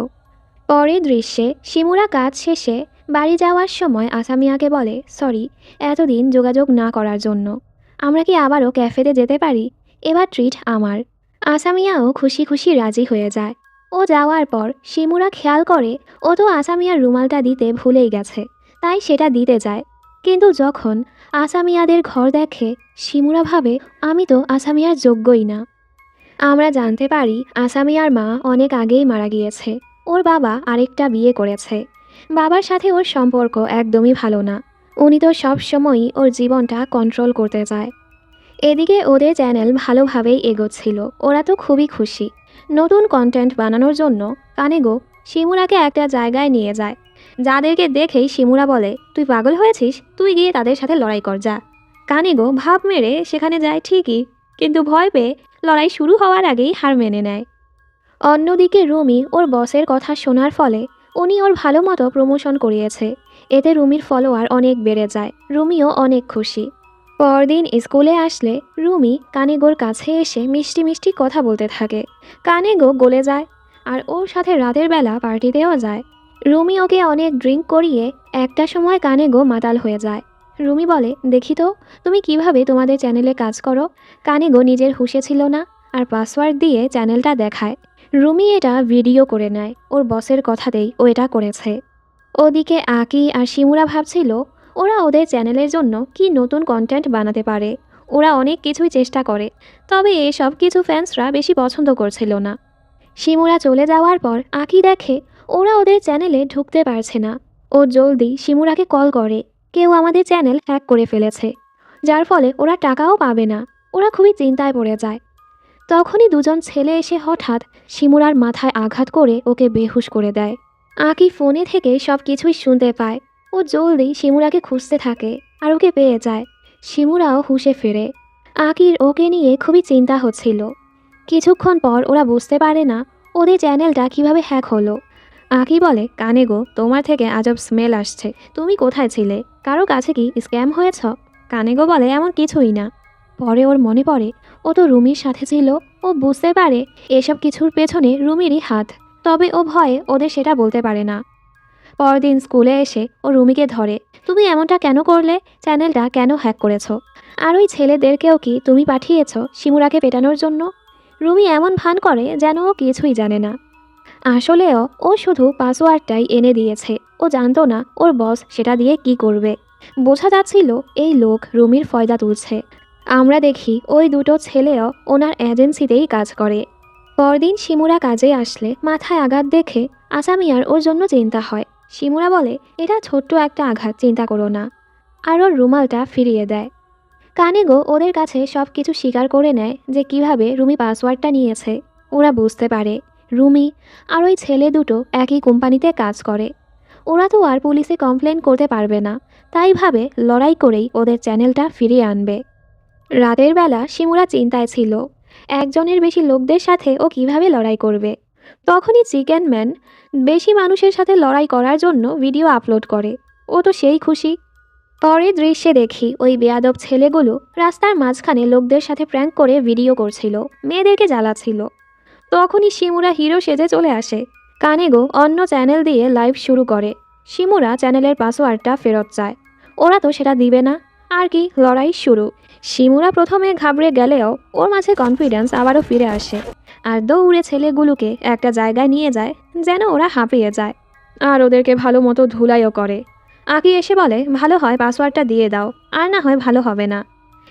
পরের দৃশ্যে শিমুরা কাজ শেষে বাড়ি যাওয়ার সময় আসামিয়াকে বলে, সরি এতদিন যোগাযোগ না করার জন্য। আমরা কি আবারও ক্যাফেতে যেতে পারি? এবার ট্রিট আমার। আসামিয়াও খুশি খুশি রাজি হয়ে যায়। ও যাওয়ার পর শিমুরা খেয়াল করে ও তো আসামিয়ার রুমালটা দিতে ভুলেই গেছে, তাই সেটা দিতে যায়। কিন্তু যখন আসামিয়াদের ঘর দেখে, শিমুরা ভাবে, আমি তো আসামিয়ার যোগ্যই না। আমরা জানতে পারি আসামিয়ার মা অনেক আগেই মারা গিয়েছে। ওর বাবা আরেকটা বিয়ে করেছে। বাবার সাথে ওর সম্পর্ক একদমই ভালো না। উনি তো সব সময়ই ওর জীবনটা কন্ট্রোল করতে চায়। এদিকে ওদের চ্যানেল ভালোভাবেই এগোচ্ছিল। ওরা তো খুবই খুশি। নতুন কন্টেন্ট বানানোর জন্য কানেগো শিমুরাকে একটা জায়গায় নিয়ে যায়। যাদেরকে দেখেই শিমুরা বলে, তুই পাগল হয়েছিস, তুই গিয়ে তাদের সাথে লড়াই কর যা। কানেগো ভাব মেরে সেখানে যায় ঠিকই, কিন্তু ভয় পেয়ে লড়াই শুরু হওয়ার আগেই হার মেনে নেয়। অন্যদিকে রুমি ওর বসের কথা শোনার ফলে উনি ওর ভালো মতো প্রমোশন করিয়েছে। এতে রুমির ফলোয়ার অনেক বেড়ে যায়। রুমিও অনেক খুশি। পরদিন স্কুলে আসলে রুমি কানেগোর কাছে এসে মিষ্টি মিষ্টি কথা বলতে থাকে। কানেগো গলে যায় আর ওর সাথে রাতের বেলা পার্টিতেও যায়। রুমি ওকে অনেক ড্রিঙ্ক করিয়ে একটা সময় কানেগো মাতাল হয়ে যায়। রুমি বলে, দেখি তো তুমি কিভাবে তোমাদের চ্যানেলে কাজ করো। কানেগো নিজের হুঁশে ছিল না আর পাসওয়ার্ড দিয়ে চ্যানেলটা দেখায়। রুমি এটা ভিডিও করে নেয়। ওর বসের কথাতেই ও এটা করেছে। ওদিকে আকি আর শিমুরা ভাবছিল ওরা ওদের চ্যানেলের জন্য কি নতুন কন্টেন্ট বানাতে পারে। ওরা অনেক কিছুই চেষ্টা করে, তবে এসব কিছু ফ্যান্সরা বেশি পছন্দ করছিল না। শিমুরা চলে যাওয়ার পর আকি দেখে ওরা ওদের চ্যানেলে ঢুকতে পারছে না। ও জলদি শিমুরাকে কল করে, কেউ আমাদের চ্যানেল হ্যাক করে ফেলেছে, যার ফলে ওরা টাকাও পাবে না। ওরা খুবই চিন্তায় পড়ে যায়। তখনই দুজন ছেলে এসে হঠাৎ শিমুরার মাথায় আঘাত করে ওকে বেহুশ করে দেয়। আকি ফোনে থেকে সব কিছুই শুনতে পায়। ও জলদি শিমুরাকে খুঁজতে থাকে আর ওকে পেয়ে যায়। শিমুরাও হুঁশে ফেরে। আকির ওকে নিয়ে খুবই চিন্তা হচ্ছিল। কিছুক্ষণ পর ওরা বুঝতে পারে না ওদের চ্যানেলটা কিভাবে হ্যাক হলো। আকি বলে, কানেগো তোমার থেকে আজব স্মেল আসছে, তুমি কোথায় ছিলে? কারো কাছে কি স্ক্যাম হয়েছ? কানেগো বলে, এমন কিছুই না। পরে ওর মনে পড়ে ও তো রুমির সাথে ছিল। ও বুঝতে পারে এসব কিছুর পেছনে রুমিরই হাত, তবে ও ভয়ে ওদের সেটা বলতে পারে না। পরদিন স্কুলে এসে ও রুমিকে ধরে, তুমি এমনটা কেন করলে? চ্যানেলটা কেন হ্যাক করেছো? আর ওই ছেলেদেরকেও কি তুমি পাঠিয়েছ শিমুরাকে পেটানোর জন্য? রুমি এমন ভান করে যেন ও কিছুই জানে না। আসলেও ও শুধু পাসওয়ার্ডটাই এনে দিয়েছে। ও জানতো না ওর বস সেটা দিয়ে কি করবে। বোঝা যাচ্ছিল এই লোক রুমির ফয়দা তুলছে। আমরা দেখি ওই দুটো ছেলেও ওনার এজেন্সিতেই কাজ করে। পরদিন শিমুরা কাজে আসলে মাথায় আঘাত দেখে আসামিয়ার ওর জন্য চিন্তা হয়। শিমুরা বলে, এটা ছোট্ট একটা আঘাত, চিন্তা করো না। আর ওর রুমালটা ফিরিয়ে দেয়। কানেগো ওদের কাছে সব কিছু স্বীকার করে নেয় যে কিভাবে রুমি পাসওয়ার্ডটা নিয়েছে। ওরা বুঝতে পারে রুমি আর ওই ছেলে দুটো একই কোম্পানিতে কাজ করে। ওরা তো আর পুলিশে কমপ্লেন করতে পারবে না, তাই ভাবে লড়াই করেই ওদের চ্যানেলটা ফিরিয়ে আনবে। রাতের বেলা শিমুরা চিন্তায় ছিল, একজনের বেশি লোকদের সাথে ও কিভাবে লড়াই করবে। তখনই চিকেন ম্যান বেশি মানুষের সাথে লড়াই করার জন্য ভিডিও আপলোড করে। ও তো সেই খুশি। পরের দৃশ্যে দেখি ওই বেয়াদব ছেলেগুলো রাস্তার মাঝখানে লোকদের সাথে প্র্যাঙ্ক করে ভিডিও করছিল, মেয়েদেরকে জ্বালাচ্ছিল। তখনই শিমুরা হিরো সেজে চলে আসে। কানেগো অন্য চ্যানেল দিয়ে লাইভ শুরু করে। শিমুরা চ্যানেলের পাসওয়ার্ডটা ফেরত চায়। ওরা তো সেটা দিবে না। আর কি, লড়াই শুরু। শিমুরা প্রথমে ঘাবড়ে গেলেও ওর মাঝে কনফিডেন্স আবারও ফিরে আসে, আর দৌড়ে ছেলেগুলোকে একটা জায়গায় নিয়ে যায় যেন ওরা হাঁপিয়ে যায়, আর ওদেরকে ভালো মতো ধুলাইও করে। আকি এসে বলে, ভালো হয় পাসওয়ার্ডটা দিয়ে দাও, আর না হয় ভালো হবে না।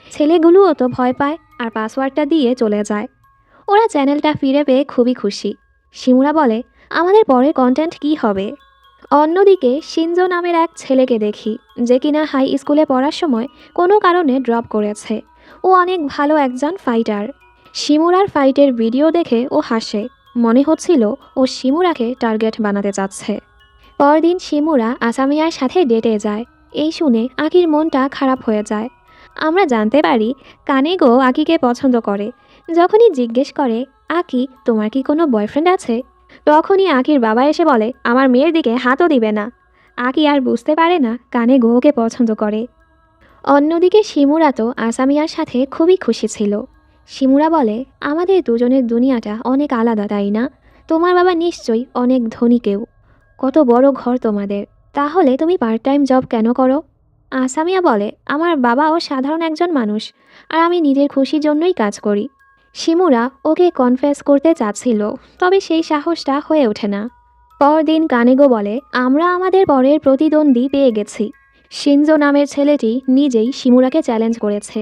ছেলেগুলোও তো ভয় পায় আর পাসওয়ার্ডটা দিয়ে চলে যায়। ওরা চ্যানেলটা ফিরে পেয়ে খুবই খুশি। শিমুরা বলে, আমাদের পরের কন্টেন্ট কি হবে। অন্যদিকে শিনজো নামের এক ছেলেকে দেখি, যে কিনা হাই স্কুলে পড়ার সময় কোনো কারণে ড্রপ করেছে। ও অনেক ভালো একজন ফাইটার। শিমুরার ফাইটের ভিডিও দেখে ও হাসে। মনে হচ্ছিল ও শিমুরাকে টার্গেট বানাতে চাচ্ছে। পরদিন শিমুরা আসামিয়ার সাথে ডেটে যায়। এই শুনে আকির মনটা খারাপ হয়ে যায়। আমরা জানতে পারি কানেগো আকিকে পছন্দ করে। যখনই জিজ্ঞেস করে, আকি তোমার কি কোনো বয়ফ্রেন্ড আছে, তখনই আকির বাবা এসে বলে, আমার মেয়ের দিকে হাতও দিবে না। আকি আর বুঝতে পারে না কানেগো ওকে পছন্দ করে। অন্যদিকে শিমুরা তো আসামিয়ার সাথে খুবই খুশি ছিল। শিমুরা বলে, আমাদের দুজনের দুনিয়াটা অনেক আলাদা, তাই না? তোমার বাবা নিশ্চয়ই অনেক ধনী কেউ, কত বড় ঘর তোমাদের, তাহলে তুমি পার্ট টাইম জব কেন করো? আসামিয়া বলে, আমার বাবাও সাধারণ একজন মানুষ, আর আমি নিজের খুশির জন্যই কাজ করি। শিমুরা ওকে কনফেস করতে চাচ্ছিল, তবে সেই সাহসটা হয়ে ওঠে না। পরদিন কানেগো বলে, আমরা আমাদের পরের প্রতিদ্বন্দ্বী পেয়ে গেছি। শিনজো নামের ছেলেটি নিজেই শিমুরাকে চ্যালেঞ্জ করেছে,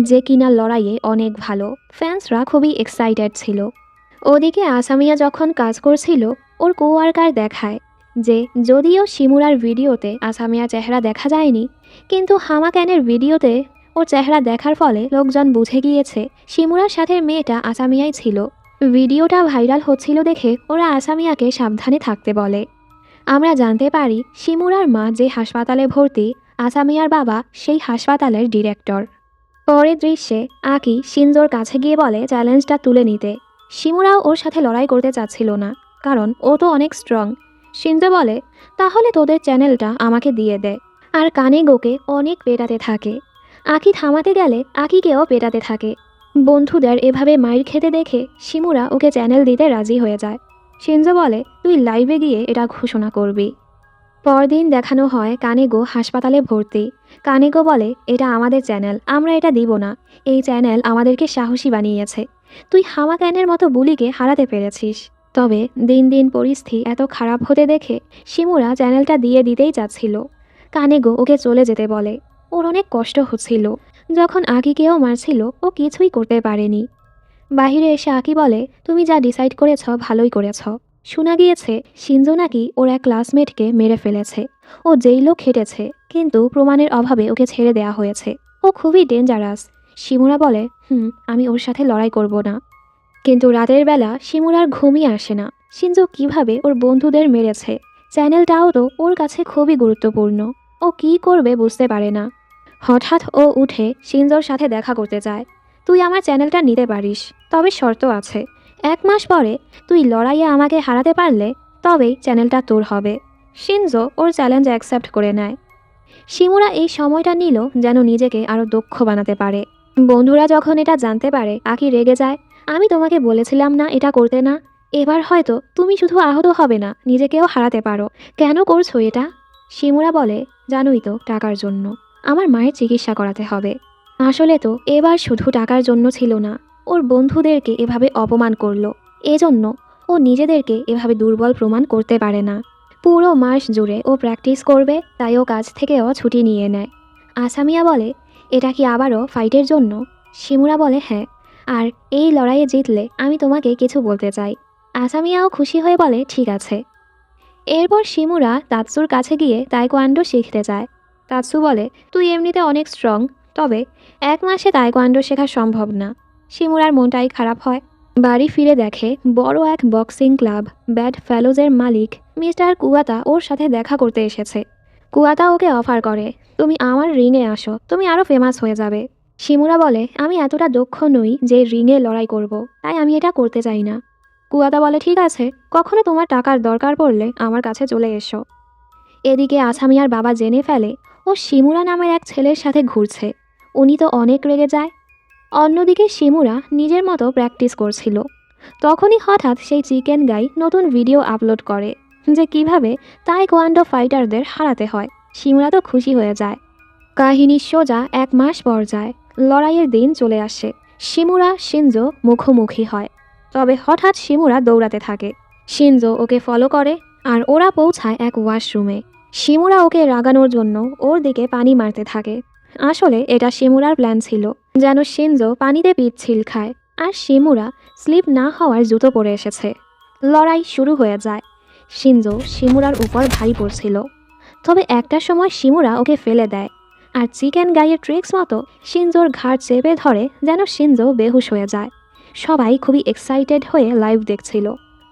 যে কিনা লড়াইয়ে অনেক ভালো। ফ্যান্সরা খুবই এক্সাইটেড ছিল। ওদিকে আসামিয়া যখন কাজ করছিল, ওর কোয়ার্কার দেখায় যে যদিও শিমুরার ভিডিওতে আসামিয়া চেহারা দেখা যায়নি, কিন্তু হামাক্যানের ভিডিওতে ওর চেহারা দেখার ফলে লোকজন বুঝে গিয়েছে শিমুরার সাথে মেয়েটা আসামিয়াই ছিল। ভিডিওটা ভাইরাল হচ্ছিল দেখে ওরা আসামিয়াকে সাবধানে থাকতে বলে। আমরা জানতে পারি শিমুরার মা যে হাসপাতালে ভর্তি, আসামিয়ার বাবা সেই হাসপাতালের ডিরেক্টর। পরের দৃশ্যে আকি শিনজোর কাছে গিয়ে বলে চ্যালেঞ্জটা তুলে নিতে। শিমুরাও ওর সাথে লড়াই করতে চাচ্ছিল না, কারণ ও তো অনেক স্ট্রং। শিনজো বলে, তাহলে তোদের চ্যানেলটা আমাকে দিয়ে দে। আর কানেগোকে অনেক পেটাতে থাকে। আকি থামাতে গেলে আকিকেও পেটাতে থাকে। বন্ধুদের এভাবে মাইর খেতে দেখে শিমুরা ওকে চ্যানেল দিতে রাজি হয়ে যায়। শিনজো বলে, তুই লাইভে গিয়ে এটা ঘোষণা করবি। পরদিন দেখানো হয় কানেগো হাসপাতালে ভর্তি। কানেগো বলে, এটা আমাদের চ্যানেল, আমরা এটা দিব না। এই চ্যানেল আমাদেরকে সাহসী বানিয়েছে। তুই হামাক্যানের মতো বুলিকে হারাতে পেরেছিস। তবে দিন দিন পরিস্থিতি এত খারাপ হতে দেখে শিমুরা চ্যানেলটা দিয়ে দিতেই চাচ্ছিল। কানেগো ওকে চলে যেতে বলে। ওর অনেক কষ্ট হচ্ছিল। যখন আকিকেও মারছিল ও কিছুই করতে পারেনি। বাহিরে এসে আকি বলে, তুমি যা ডিসাইড করেছ ভালোই করেছ। শোনা গিয়েছে শিনজো নাকি ওর এক ক্লাসমেটকে মেরে ফেলেছে। ও জেইলও খেটেছে, কিন্তু প্রমাণের অভাবে ওকে ছেড়ে দেয়া হয়েছে। ও খুবই ডেঞ্জারাস। শিমুরা বলে, আমি ওর সাথে লড়াই করব না। কিন্তু রাতের বেলা শিমুরার ঘুমই আসে না। শিনজো কিভাবে ওর বন্ধুদের মেরেছে, চ্যানেলটাও তো ওর কাছে খুবই গুরুত্বপূর্ণ। ও কি করবে বুঝতে পারে না। হঠাৎ ও উঠে শিনজোর সাথে দেখা করতে যায়। তুই আমার চ্যানেলটা নিতে পারিস, তবে শর্ত আছে। 1 মাস পরে তুই লড়াইয়ে আমাকে হারাতে পারলে তবেই চ্যানেলটা তোর হবে। শিনজো ওর চ্যালেঞ্জ অ্যাকসেপ্ট করে নেয়। শিমুরা এই সময়টা নিল যেন নিজেকে আরও দক্ষ বানাতে পারে। বন্ধুরা যখন এটা জানতে পারে আকি রেগে যায়। আমি তোমাকে বলেছিলাম না এটা করতে না? এবার হয়তো তুমি শুধু আহত হবে না, নিজেকেও হারাতে পারো। কেন করছো এটা? শিমুরা বলে, জানোই তো, টাকার জন্য। আমার মায়ের চিকিৎসা করাতে হবে। আসলে তো এবার শুধু টাকার জন্য ছিল না, ওর বন্ধুদেরকে এভাবে অপমান করলো, এজন্য ও নিজেদেরকে এভাবে দুর্বল প্রমাণ করতে পারে না। পুরো মাস জুড়ে ও প্র্যাকটিস করবে, তাই ও কাজ থেকেও ছুটি নিয়ে নেয়। আসামিয়া বলে, এটা কি আবারও ফাইটের জন্য? শিমুরা বলে, হ্যাঁ, আর এই লড়াইয়ে জিতলে আমি তোমাকে কিছু বলতে চাই। আসামিয়াও খুশি হয়ে বলে, ঠিক আছে। এরপর শিমুরা তাৎসুর কাছে গিয়ে তাইকোয়ান্ডো শিখতে যায়। তাৎসু বলে, তুই এমনিতে অনেক স্ট্রং, তবে 1 মাসে তাইকোয়ান্ডো শেখা সম্ভব না। শিমুরার মনটাই খারাপ হয়। বাড়ি ফিরে দেখে বড় এক বক্সিং ক্লাব ব্যাড ফেলোজের মালিক মিস্টার কুয়াতা ওর সাথে দেখা করতে এসেছে। কুয়াতা ওকে অফার করে, তুমি আমার রিংয়ে আসো, তুমি আরও ফেমাস হয়ে যাবে। শিমুরা বলে, আমি এতটা দক্ষ নই যে রিংয়ে লড়াই করব, তাই আমি এটা করতে চাই না। কুয়াতা বলে, ঠিক আছে, কখনো তোমার টাকার দরকার পড়লে আমার কাছে চলে এসো। এদিকে আসামিয়ার বাবা জেনে ফেলে ও শিমুরা নামের এক ছেলের সাথে ঘুরছে। উনি তো অনেক রেগে যায়। অন্যদিকে শিমুরা নিজের মতো প্র্যাকটিস করছিল। তখনই হঠাৎ সেই চিকেন গাই নতুন ভিডিও আপলোড করে যে কিভাবে তাইকোয়ান্ডো ফাইটারদের হারাতে হয়। শিমুরা তো খুশি হয়ে যায়। কাহিনী সোজা 1 মাস পর যায়। লড়াইয়ের দিন চলে আসে। শিমুরা শিনজো মুখোমুখি হয়। তবে হঠাৎ শিমুরা দৌড়াতে থাকে। শিনজো ওকে ফলো করে আর ওরা পৌঁছায় এক ওয়াশরুমে। শিমুরা ওকে রাগানোর জন্য ওর দিকে পানি মারতে থাকে। আসলে এটা শিমুরার প্ল্যান ছিল, যেন শিনজো পানিতে পিচ্ছিল খায় আর শিমুরা স্লিপ না হওয়ার জুতো পরে এসেছে। লড়াই শুরু হয়ে যায়। শিনজো শিমুরার উপর ভারী পড়ছিল, তবে একটা সময় শিমুরা ওকে ফেলে দেয় আর চিকেন গাইয়ের ট্রিক্স মতো শিনজোর ঘাড় চেপে ধরে যেন শিনজো বেহুশ হয়ে যায়। সবাই খুবই এক্সাইটেড হয়ে লাইভ দেখছিল।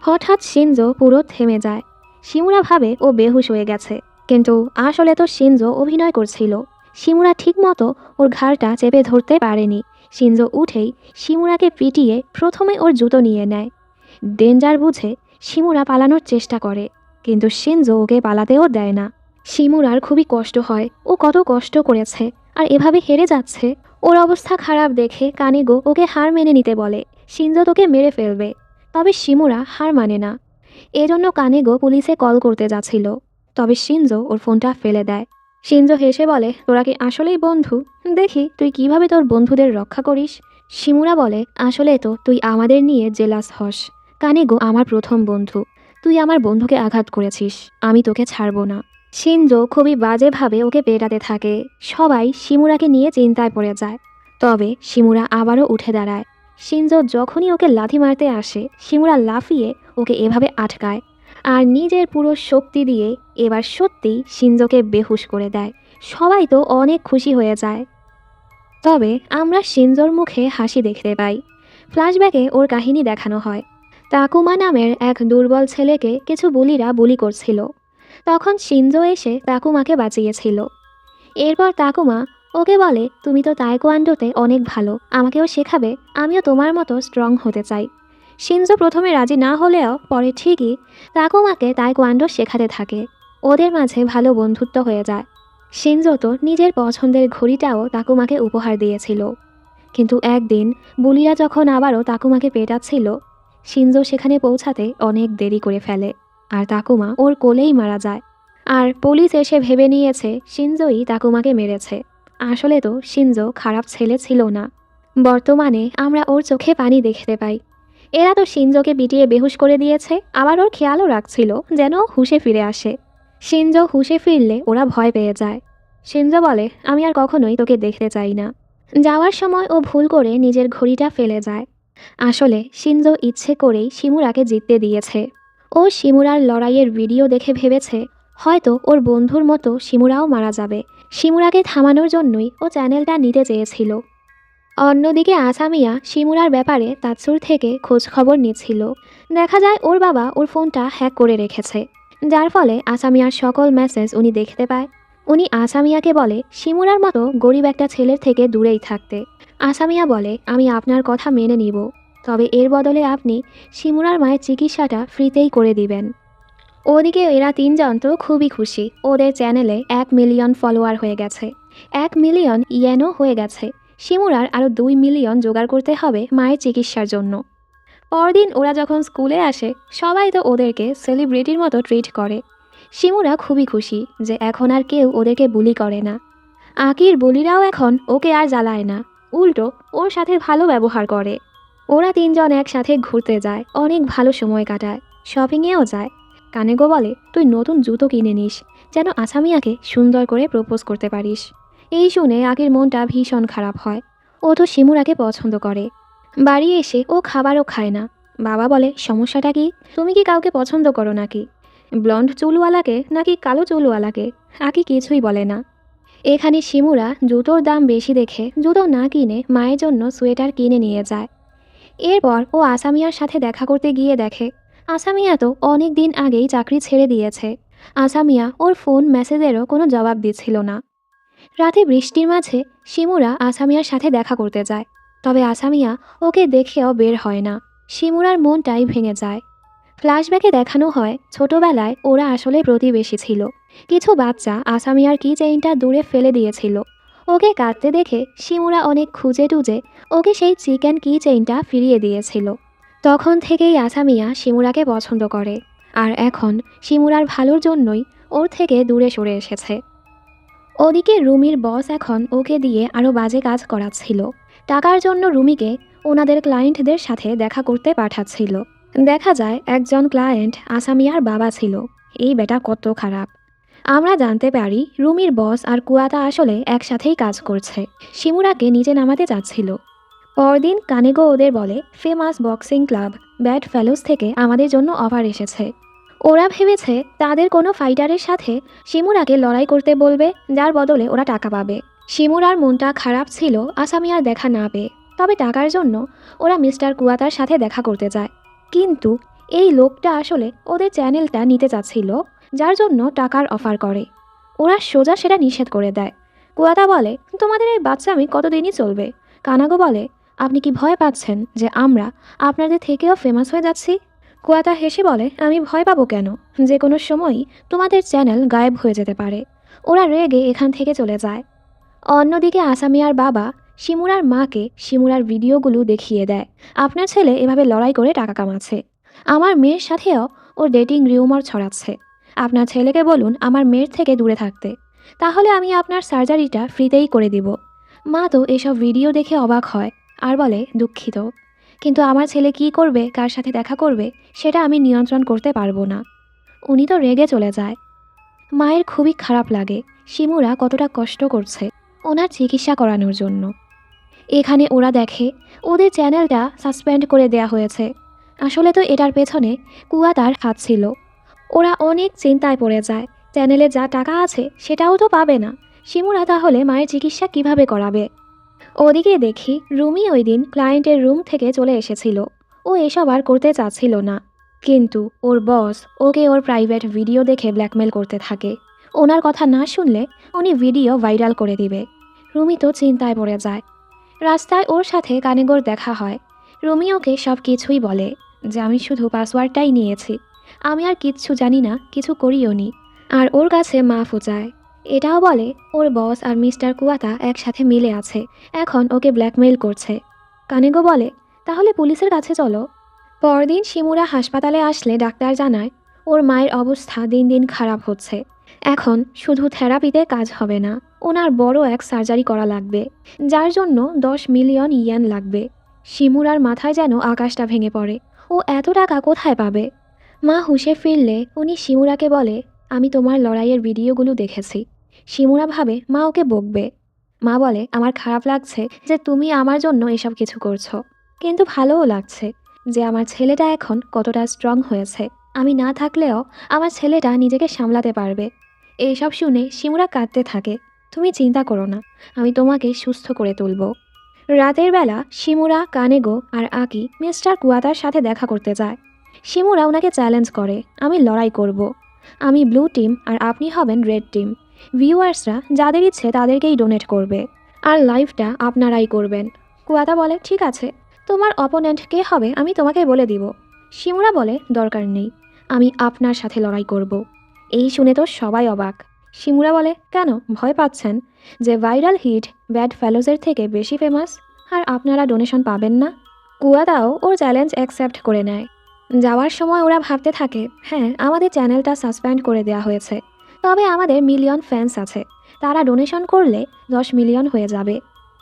হঠাৎ শিনজো পুরো থেমে যায়। শিমুরা ভাবে ও বেহুশ হয়ে গেছে, কিন্তু আসলে তো শিনজো অভিনয় করছিল। শিমুরা ঠিকমতো ওর ঘাড়টা চেপে ধরতে পারেনি। শিনজো উঠেই শিমুরাকে পিটিয়ে প্রথমে ওর জুতো নিয়ে নেয়। ডেঞ্জার বুঝে শিমুরা পালানোর চেষ্টা করে, কিন্তু শিনজো ওকে পালাতেও দেয় না। শিমুরার খুবই কষ্ট হয়, ও কত কষ্ট করেছে আর এভাবে হেরে যাচ্ছে। ওর অবস্থা খারাপ দেখে কানিগো ওকে হার মেনে নিতে বলে, শিনজো তোকে মেরে ফেলবে। তবে শিমুরা হার মানে না। এজন্য কানিগো পুলিশে কল করতে যাচ্ছিল, তবে শিনজো ওর ফোনটা ফেলে দেয়। শিনজো হেসে বলে, তোরা কি আসলেই বন্ধু? দেখি তুই কিভাবে তোর বন্ধুদের রক্ষা করিস। শিমুরা বলে, আসলে তো তুই আমাদের নিয়ে জেলাস হস। কানিগো আমার প্রথম বন্ধু, তুই আমার বন্ধুকে আঘাত করেছিস, আমি তোকে ছাড়বো না। শিনজো খুবই বাজেভাবে ওকে পেটাতে থাকে। সবাই শিমুরাকে নিয়ে চিন্তায় পড়ে যায়। তবে শিমুরা আবারও উঠে দাঁড়ায়। শিনজো যখনই ওকে লাথি মারতে আসে, শিমুরা লাফিয়ে ওকে এভাবে আটকায় আর নিজের পুরো শক্তি দিয়ে এবার সত্যিই শিনজোকে বেহুশ করে দেয়। সবাই তো অনেক খুশি হয়ে যায়। তবে আমরা শিনজোর মুখে হাসি দেখতে পাই। ফ্ল্যাশব্যাকে ওর কাহিনী দেখানো হয়। তাকুমা নামের এক দুর্বল ছেলেকে কিছু বুলিরা বুলি করছিল। তখন শিনজো এসে তাকুমাকে বাঁচিয়েছিল। এরপর তাকুমা ওকে বলে, তুমি তো তাইকোয়ান্ডোতে অনেক ভালো, আমাকেও শেখাবে, আমিও তোমার মতো স্ট্রং হতে চাই। শিনজো প্রথমে রাজি না হলেও পরে ঠিকই তাকুমাকে তাইকোয়ান্ডো শেখাতে থাকে। ওদের মাঝে ভালো বন্ধুত্ব হয়ে যায়। শিনজো তো নিজের পছন্দের ঘড়িটাও তাকুমাকে উপহার দিয়েছিল। কিন্তু একদিন বুলিরা যখন আবারও তাকুমাকে পেটাচ্ছিল, শিনজো সেখানে পৌঁছাতে অনেক দেরি করে ফেলে আর তাকুমা ওর কোলেই মারা যায়। আর পুলিশ এসে ভেবে নিয়েছে শিনজোই তাকুমাকে মেরেছে। আসলে তো শিনজো খারাপ ছেলে ছিল না। বর্তমানে আমরা ওর চোখে পানি দেখতে পাই। এরা তো শিনজোকে পিটিয়ে বেহুশ করে দিয়েছে, আবার ওর খেয়ালও রাখছিল যেন ও হুঁশে ফিরে আসে। শিনজো হুঁশে ফিরলে ওরা ভয় পেয়ে যায়। শিনজো বলে, আমি আর কখনোই তোকে দেখতে চাই না। যাওয়ার সময় ও ভুল করে নিজের ঘড়িটা ফেলে যায়। আসলে শিনজো ইচ্ছে করেই শিমুরাকে জিততে দিয়েছে। ও শিমুরার লড়াইয়ের ভিডিও দেখে ভেবেছে হয়তো ওর বন্ধুর মতো শিমুরাও মারা যাবে। শিমুরাকে থামানোর জন্যই ও চ্যানেলটা নিতে চেয়েছিল। অন্যদিকে আসামিয়া শিমুরার ব্যাপারে তাৎসুর থেকে খোঁজ খবর নিচ্ছিল। দেখা যায় ওর বাবা ওর ফোনটা হ্যাক করে রেখেছে, যার ফলে আসামিয়ার সকল মেসেজ উনি দেখতে পায়। উনি আসামিয়াকে বলে শিমুরার মতো গরিব একটা ছেলের থেকে দূরেই থাকতে। আসামিয়া বলে, আমি আপনার কথা মেনে নিব, তবে এর বদলে আপনি শিমুরার মায়ের চিকিৎসাটা ফ্রিতেই করে দিবেন। ওদিকে এরা তিনজন তো খুবই খুশি। ওদের চ্যানেলে 1 মিলিয়ন ফলোয়ার হয়ে গেছে, 1 মিলিয়ন ইয়েনও হয়ে গেছে। শিমুরার আরও 2 মিলিয়ন জোগাড় করতে হবে মায়ের চিকিৎসার জন্য। পরদিন ওরা যখন স্কুলে আসে, সবাই তো ওদেরকে সেলিব্রিটির মতো ট্রিট করে। শিমুরা খুবই খুশি যে এখন আর কেউ ওদেরকে বুলি করে না। আকির বুলিরাও এখন ওকে আর জ্বালায় না, উল্টো ওর সাথে ভালো ব্যবহার করে। ওরা তিনজন একসাথে ঘুরতে যায়, অনেক ভালো সময় কাটায়, শপিংয়েও যায়। কানেগো বলে, তুই নতুন জুতো কিনে নিস, যেন আসামিয়াকে সুন্দর করে প্রপোজ করতে পারিস। এই শুনে আকির মনটা ভীষণ খারাপ হয়। ও তো শিমুরাকে পছন্দ করে। বাড়ি এসে ও খাবারও খায় না। বাবা বলে, সমস্যাটা কি? তুমি কি কাউকে পছন্দ করো নাকি? ব্লন্ড চুলওয়ালাকে নাকি কালো চুলওয়ালাকে? আকি কিছুই বলে না। এখানে শিমুরা জুতোর দাম বেশি দেখে জুতো না কিনে মায়ের জন্য সোয়েটার কিনে নিয়ে যায়। এরপর ও আসামিয়ার সাথে দেখা করতে গিয়ে দেখে আসামিয়া তো অনেক দিন আগেই চাকরি ছেড়ে দিয়েছে। আসামিয়া ওর ফোন মেসেজেরও কোনো জবাব দিচ্ছিল না। রাতে বৃষ্টির মাঝে শিমুরা আসামিয়ার সাথে দেখা করতে যায়, তবে আসামিয়া ওকে দেখেও বের হয় না। শিমুরার মনটাই ভেঙে যায়। ফ্ল্যাশব্যাকে দেখানো হয় ছোটবেলায় ওরা আসলে প্রতিবেশী ছিল। কিছু বাচ্চা আসামিয়ার কি চেইনটা দূরে ফেলে দিয়েছিল। ওকে কাঁদতে দেখে শিমুরা অনেক খুঁজে টুজে ওকে সেই চিকেন কি চেইনটা ফিরিয়ে দিয়েছিল। তখন থেকেই আসামিয়া শিমুরাকে পছন্দ করে, আর এখন শিমুরার ভালোর জন্যই ওর থেকে দূরে সরে এসেছে। ওদিকে রুমির বস এখন ওকে দিয়ে আরও বাজে কাজ করাচ্ছিল। টাকার জন্য রুমিকে ওনাদের ক্লায়েন্টদের সাথে দেখা করতে পাঠাচ্ছিল। দেখা যায় একজন ক্লায়েন্ট আসামিয়ার বাবা ছিল। এই বেটা কত খারাপ। আমরা জানতে পারি রুমির বস আর কুয়াতা আসলে একসাথেই কাজ করছে। শিমুরাকে নিচে নামাতে চাচ্ছিল। পরদিন কানেগো ওদের বলে ফেমাস বক্সিং ক্লাব ব্যাড ফেলোস থেকে আমাদের জন্য অফার এসেছে। ওরা ভেবেছে তাদের কোনো ফাইটারের সাথে শিমুরাকে লড়াই করতে বলবে, যার বদলে ওরা টাকা পাবে। শিমুরার মনটা খারাপ ছিল আসামিয়ার দেখা না পেয়ে, তবে টাকার জন্য ওরা মিস্টার কুয়াতার সাথে দেখা করতে যায়। কিন্তু এই লোকটা আসলে ওদের চ্যানেলটা নিতে চাচ্ছিল, যার জন্য টাকার অফার করে। ওরা সোজা সেটা নিষেধ করে দেয়। কুয়াতা বলে তোমাদের এই বাচ্চামি কতদিনই চলবে। কানাগো বলে আপনি কি ভয় পাচ্ছেন যে আমরা আপনাদের থেকেও ফেমাস হয়ে যাচ্ছি? কুয়াতা হেসে বলে আমি ভয় পাবো কেন, যে কোনো সময়ই তোমাদের চ্যানেল গায়েব হয়ে যেতে পারে। ওরা রেগে এখান থেকে চলে যায়। অন্যদিকে আসামিয়ার বাবা শিমুরার মাকে শিমুরার ভিডিওগুলো দেখিয়ে দেয়। আপনার ছেলে এভাবে লড়াই করে টাকা কামাচ্ছে, আমার মেয়ের সাথেও ও ডেটিং রিউমার ছড়াচ্ছে। আপনার ছেলেকে বলুন আমার মেয়ের থেকে দূরে থাকতে, তাহলে আমি আপনার সার্জারিটা ফ্রিতেই করে দিব। মা তো এসব ভিডিও দেখে অবাক হয় আর বলে দুঃখিত, কিন্তু আমার ছেলে কি করবে, কার সাথে দেখা করবে, সেটা আমি নিয়ন্ত্রণ করতে পারবো না। উনি তো রেগে চলে যায়। মায়ের খুবই খারাপ লাগে শিমুরা কতটা কষ্ট করছে ওনার চিকিৎসা করানোর জন্য। এখানে ওরা দেখে ওদের চ্যানেলটা সাসপেন্ড করে দেয়া হয়েছে। আসলে তো এটার পেছনে কুয়াতার হাত ছিল। ওরা অনেক চিন্তায় পড়ে যায়, চ্যানেলে যা টাকা আছে সেটাও তো পাবে না। শিমুরা তাহলে মায়ের চিকিৎসা কিভাবে করাবে? ওদিকে দেখি রুমি ওই দিন ক্লায়েন্টের রুম থেকে চলে এসেছিল। ও এসব আর করতে চাচ্ছিল না, কিন্তু ওর বস ওকে ওর প্রাইভেট ভিডিও দেখে ব্ল্যাকমেল করতে থাকে। ওনার কথা না শুনলে উনি ভিডিও ভাইরাল করে দিবে। রুমি তো চিন্তায় পড়ে যায়। রাস্তায় ওর সাথে কানেগোর দেখা হয়। রুমি ওকে সব কিছুই বলে যে আমি শুধু পাসওয়ার্ডটাই নিয়েছি, আমি আর কিচ্ছু জানি না, কিছু করিও নি। আর ওর কাছে মাফও চায়। এটাও বলে ওর বস আর মিস্টার কুয়াতা একসাথে মিলে আছে, এখন ওকে ব্ল্যাকমেইল করছে। কানেগো বলে তাহলে পুলিশের কাছে চলো। পরদিন শিমুরা হাসপাতালে আসলে ডাক্তার জানায় ওর মায়ের অবস্থা দিন দিন খারাপ হচ্ছে। এখন শুধু থেরাপিতে কাজ হবে না, ওনার বড় এক সার্জারি করা লাগবে, যার জন্য 10 মিলিয়ন ইয়েন লাগবে। শিমুরার মাথায় যেন আকাশটা ভেঙে পড়ে। ও এত টাকা কোথায় পাবে? মা হুঁশে ফিরলে উনি শিমুরাকে বলে আমি তোমার লড়াইয়ের ভিডিওগুলো দেখেছি। শিমুরা ভাবে মা ওকে বকবে। মা বলে আমার খারাপ লাগছে যে তুমি আমার জন্য এসব কিছু করছো, কিন্তু ভালোও লাগছে যে আমার ছেলেটা এখন কতটা স্ট্রং হয়েছে। আমি না থাকলেও আমার ছেলেটা নিজেকে সামলাতে পারবে। এইসব শুনে শিমুরা কাঁদতে থাকে। তুমি চিন্তা করো না, আমি তোমাকে সুস্থ করে তুলব। রাতের বেলা শিমুরা, কানেগো আর আকি মিস্টার কুয়াতার সাথে দেখা করতে যায়। শিমুরা ওনাকে চ্যালেঞ্জ করে আমি লড়াই করব। আমি ব্লু টিম আর আপনি হবেন রেড টিম। ভিউয়ার্সরা যাদের ইচ্ছে তাদেরকেই ডোনেট করবে, আর লাইভটা আপনারাই করবেন। কুয়াতা বলে ঠিক আছে, তোমার অপোনেন্ট কে হবে আমি তোমাকে বলে দিব। শিমুরা বলে দরকার নেই, আমি আপনার সাথে লড়াই করব। এই শুনে তো সবাই অবাক। শিমুরা বলে কেন ভয় পাচ্ছেন যে ভাইরাল হিট ব্যাড ফেলোজের থেকে বেশি ফেমাস, আর আপনারা ডোনেশন পাবেন না? কুয়াতাও ওর চ্যালেঞ্জ অ্যাকসেপ্ট করে নেয়। যাওয়ার সময় ওরা ভাবতে থাকে হ্যাঁ আমাদের চ্যানেলটা সাসপেন্ড করে দেওয়া হয়েছে, তবে আমাদের মিলিয়ন ফ্যান্স আছে, তারা ডোনেশন করলে 10 মিলিয়ন হয়ে যাবে।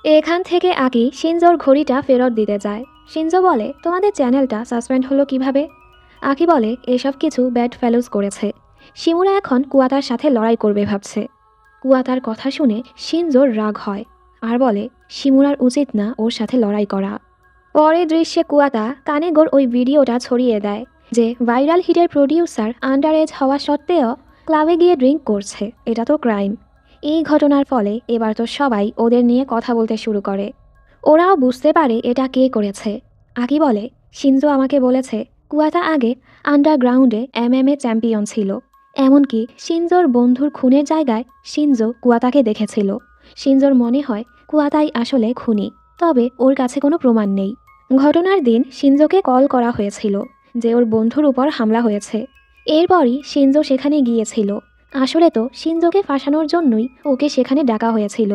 এখান থেকে আকি শিনজোর ঘড়িটা ফেরত দিতে যায়। শিনজো বলে তোমাদের চ্যানেলটা সাসপেন্ড হলো কিভাবে? আকি বলে এসব কিছু ব্যাড ফেলোজ করেছে। শিমুরা এখন কুয়াতার সাথে লড়াই করবে ভাবছে। কুয়াতার কথা শুনে শিনজোর রাগ হয় আর বলে শিমুরার উচিত না ওর সাথে লড়াই করা। পরে দৃশ্যে কুয়াতা কানেগোর ওই ভিডিওটা ছড়িয়ে দেয় যে ভাইরাল হিটের প্রডিউসার আন্ডার এজ হওয়া সত্ত্বেও ক্লাবে গিয়ে ড্রিঙ্ক করছে, এটা তো ক্রাইম। এই ঘটনার ফলে এবার তো সবাই ওদের নিয়ে কথা বলতে শুরু করে। ওরাও বুঝতে পারে এটা কে করেছে, আকি বলে, শিনজো আমাকে বলেছে কুয়াতা আগে আন্ডারগ্রাউন্ডে MMA চ্যাম্পিয়ন ছিল। এমনকি শিনজোর বন্ধুর খুনের জায়গায় শিনজো কুয়াতাকে দেখেছিল। শিনজোর মনে হয় কুয়াতাই আসলে খুনি, তবে ওর কাছে কোনো প্রমাণ নেই। ঘটনার দিন শিনজোকে কল করা হয়েছিল যে ওর বন্ধুর উপর হামলা হয়েছে। এরপরই শিনজো সেখানে গিয়েছিল। আসলে তো শিনজোকে ফাঁসানোর জন্যই ওকে সেখানে ডাকা হয়েছিল।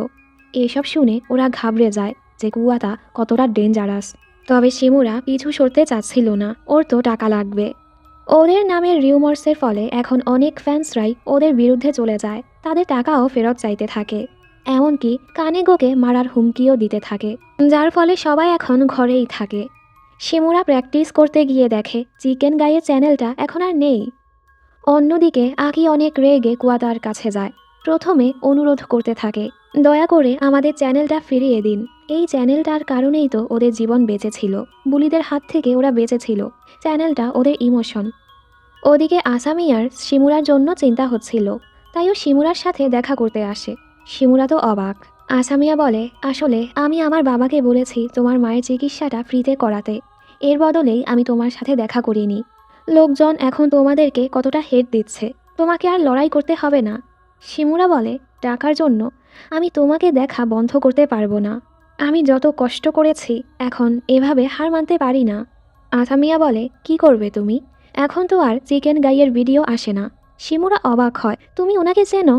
এসব শুনে ওরা ঘাবড়ে যায় যে কুয়াতা কতটা ডেঞ্জারাস। তবে শিমুরা পিছু সরতে চাচ্ছিল না, ওর তো টাকা লাগবে। ওদের নামের রিউমার্সের ফলে এখন অনেক ফ্যান্সরাই ওদের বিরুদ্ধে চলে যায়, তাদের টাকাও ফেরত চাইতে থাকে। এমনকি কানেগোকে মারার হুমকিও দিতে থাকে, যার ফলে সবাই এখন ঘরেই থাকে। শিমুরা প্র্যাকটিস করতে গিয়ে দেখে চিকেন গাইয়ের চ্যানেলটা এখন আর নেই। অন্যদিকে আকি অনেক রেগে কুয়াতার কাছে যায়। প্রথমে অনুরোধ করতে থাকে, দয়া করে আমাদের চ্যানেলটা ফিরিয়ে দিন। এই চ্যানেলটার কারণেই তো ওদের জীবন বেঁচেছিল, বুলিদের হাত থেকে ওরা বেঁচেছিল। চ্যানেলটা ওদের ইমোশন। ওদিকে আসামিয়ার শিমুরার জন্য চিন্তা হচ্ছিল, তাই ও শিমুরার সাথে দেখা করতে আসে। শিমুরা তো অবাক। আসামিয়া বলে, আসলে আমি আমার বাবাকে বলেছি তোমার মায়ের চিকিৎসাটা ফ্রিতে করাতে। এর বদলেই আমি তোমার সাথে দেখা করিনি। লোকজন এখন তোমাদেরকে কতটা হেট দিচ্ছে, তোমাকে আর লড়াই করতে হবে না। শিমুরা বলে, টাকার জন্য আমি তোমাকে দেখা বন্ধ করতে পারবো না। আমি যত কষ্ট করেছি, এখন এভাবে হার মানতে পারি না। আসামিয়া বলে, কি করবে তুমি? এখন তো আর চিকেন গাইয়ের ভিডিও আসে না। শিমুরা অবাক হয়, তুমি ওনাকে চেনো?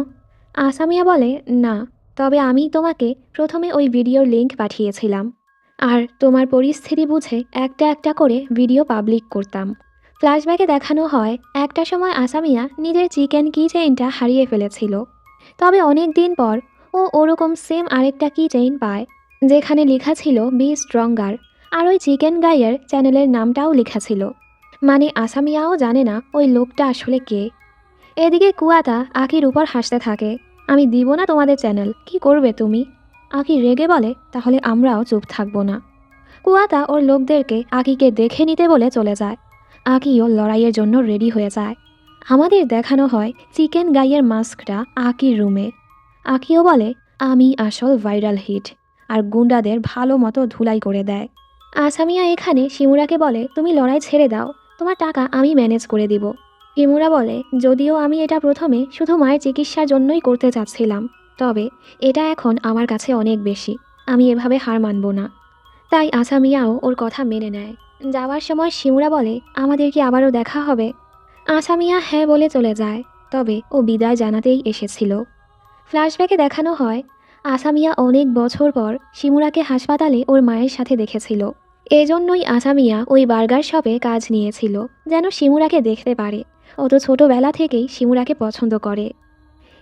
আসামিয়া বলে, না, তবে আমি তোমাকে প্রথমে ওই ভিডিওর লিংক পাঠিয়েছিলাম, আর তোমার পরিস্থিতি বুঝে একটা একটা করে ভিডিও পাবলিক করতাম। ফ্ল্যাশব্যাকে দেখানো হয় একটা সময় আসামিয়া নিজের চিকেন কি চেইনটা হারিয়ে ফেলেছিল। তবে অনেক দিন পর ও ওরকম সেম আরেকটা কি চেইন পায়, যেখানে লেখা ছিল বি স্ট্রঙ্গার, আর ওই চিকেন গাইয়ের চ্যানেলের নামটাও লেখা ছিল। মানে আসামিয়াও জানে না ওই লোকটা আসলে কে। এদিকে কুয়াতা আকির উপর হাসতে থাকে, আমি দিব না তোমাদের চ্যানেল, কি করবে তুমি? আকি রেগে বলে, তাহলে আমরাও চুপ থাকবো না। কুয়াতা ওর লোকদেরকে আকিকে দেখে নিতে বলে চলে যায়। আকিও লড়াইয়ের জন্য রেডি হয়ে যায়। আমাদের দেখানো হয় চিকেন গাইয়ের মাস্কটা আকির রুমে। আকিও বলে, আমি আসল ভাইরাল হিট, আর গুন্ডাদের ভালো মতো ধুলাই করে দেয়। আসামিয়া এখানে শিমুরাকে বলে, তুমি লড়াই ছেড়ে দাও, তোমার টাকা আমি ম্যানেজ করে দিব। শিমুরা বলে, যদিও আমি এটা প্রথমে শুধু মায়ের চিকিৎসার জন্যই করতে চাচ্ছিলাম, তবে এটা এখন আমার কাছে অনেক বেশি, আমি এভাবে হার মানব না। তাই আসামিয়াও ওর কথা মেনে নেয়। যাওয়ার সময় শিমুরা বলে, আমাদের কি আবারও দেখা হবে? আসামিয়া হ্যাঁ বলে চলে যায়, তবে ও বিদায় জানাতেই এসেছিল। ফ্ল্যাশব্যাকে দেখানো হয় আসামিয়া অনেক বছর পর শিমুরাকে হাসপাতালে ওর মায়ের সাথে দেখেছিল। এজন্যই আসামিয়া ওই বার্গার শপে কাজ নিয়েছিল, যেন শিমুরাকে দেখতে পারে। ও তো ছোটোবেলা থেকেই শিমুরাকে পছন্দ করে।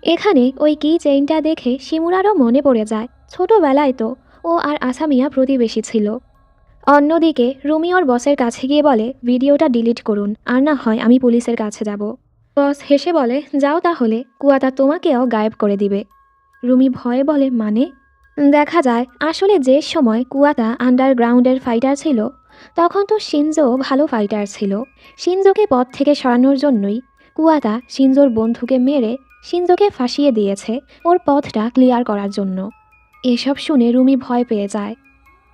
এখানে ওই কি চেইনটা দেখে শিমুরারও মনে পড়ে যায় ছোটোবেলায় তো ও আর আসামিয়া প্রতিবেশী ছিল। অন্যদিকে রুমি ওর বসের কাছে গিয়ে বলে, ভিডিওটা ডিলিট করুন, আর না হয় আমি পুলিশের কাছে যাব। বস হেসে বলে, যাও তাহলে, কুয়াতা তোমাকেও গায়েব করে দিবে। রুমি ভয়ে বলে, মানে? দেখা যায় আসলে যে সময় কুয়াতা আন্ডারগ্রাউন্ডের ফাইটার ছিল, তখন তো শিনজো ভালো ফাইটার ছিল। শিনজোকে পথ থেকে সরানোর জন্যই কুয়াতা শিনজোর বন্ধুকে মেরে শিনজোকে ফাঁসিয়ে দিয়েছে, ওর পথটা ক্লিয়ার করার জন্য। এসব শুনে রুমি ভয় পেয়ে যায়।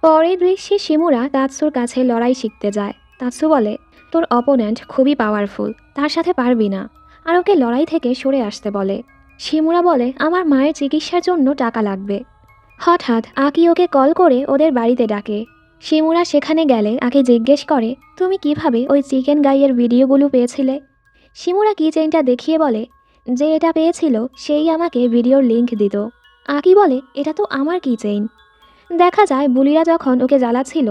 পরের দৃশ্যে শিমুরা তাৎসুর কাছে লড়াই শিখতে যায়। তাৎসু বলে, তোর অপোনেন্ট খুবই পাওয়ারফুল, তার সাথে পারবি না, আর ওকে লড়াই থেকে সরে আসতে বলে। শিমুরা বলে, আমার মায়ের চিকিৎসার জন্য টাকা লাগবে। হঠাৎ আকি ওকে কল করে ওদের বাড়িতে ডাকে। শিমুরা সেখানে গেলে আকি জিজ্ঞেস করে, তুমি কিভাবে ওই চিকেন গাইয়ের ভিডিওগুলো পেয়েছিলে? শিমুরা কি চেইনটা দেখিয়ে বলে, যে এটা পেয়েছিল সেই আমাকে ভিডিওর লিংক দিত। আকি বলে, এটা তো আমার কি চেইন। দেখা যায় বুলিরা যখন ওকে জ্বালাচ্ছিল,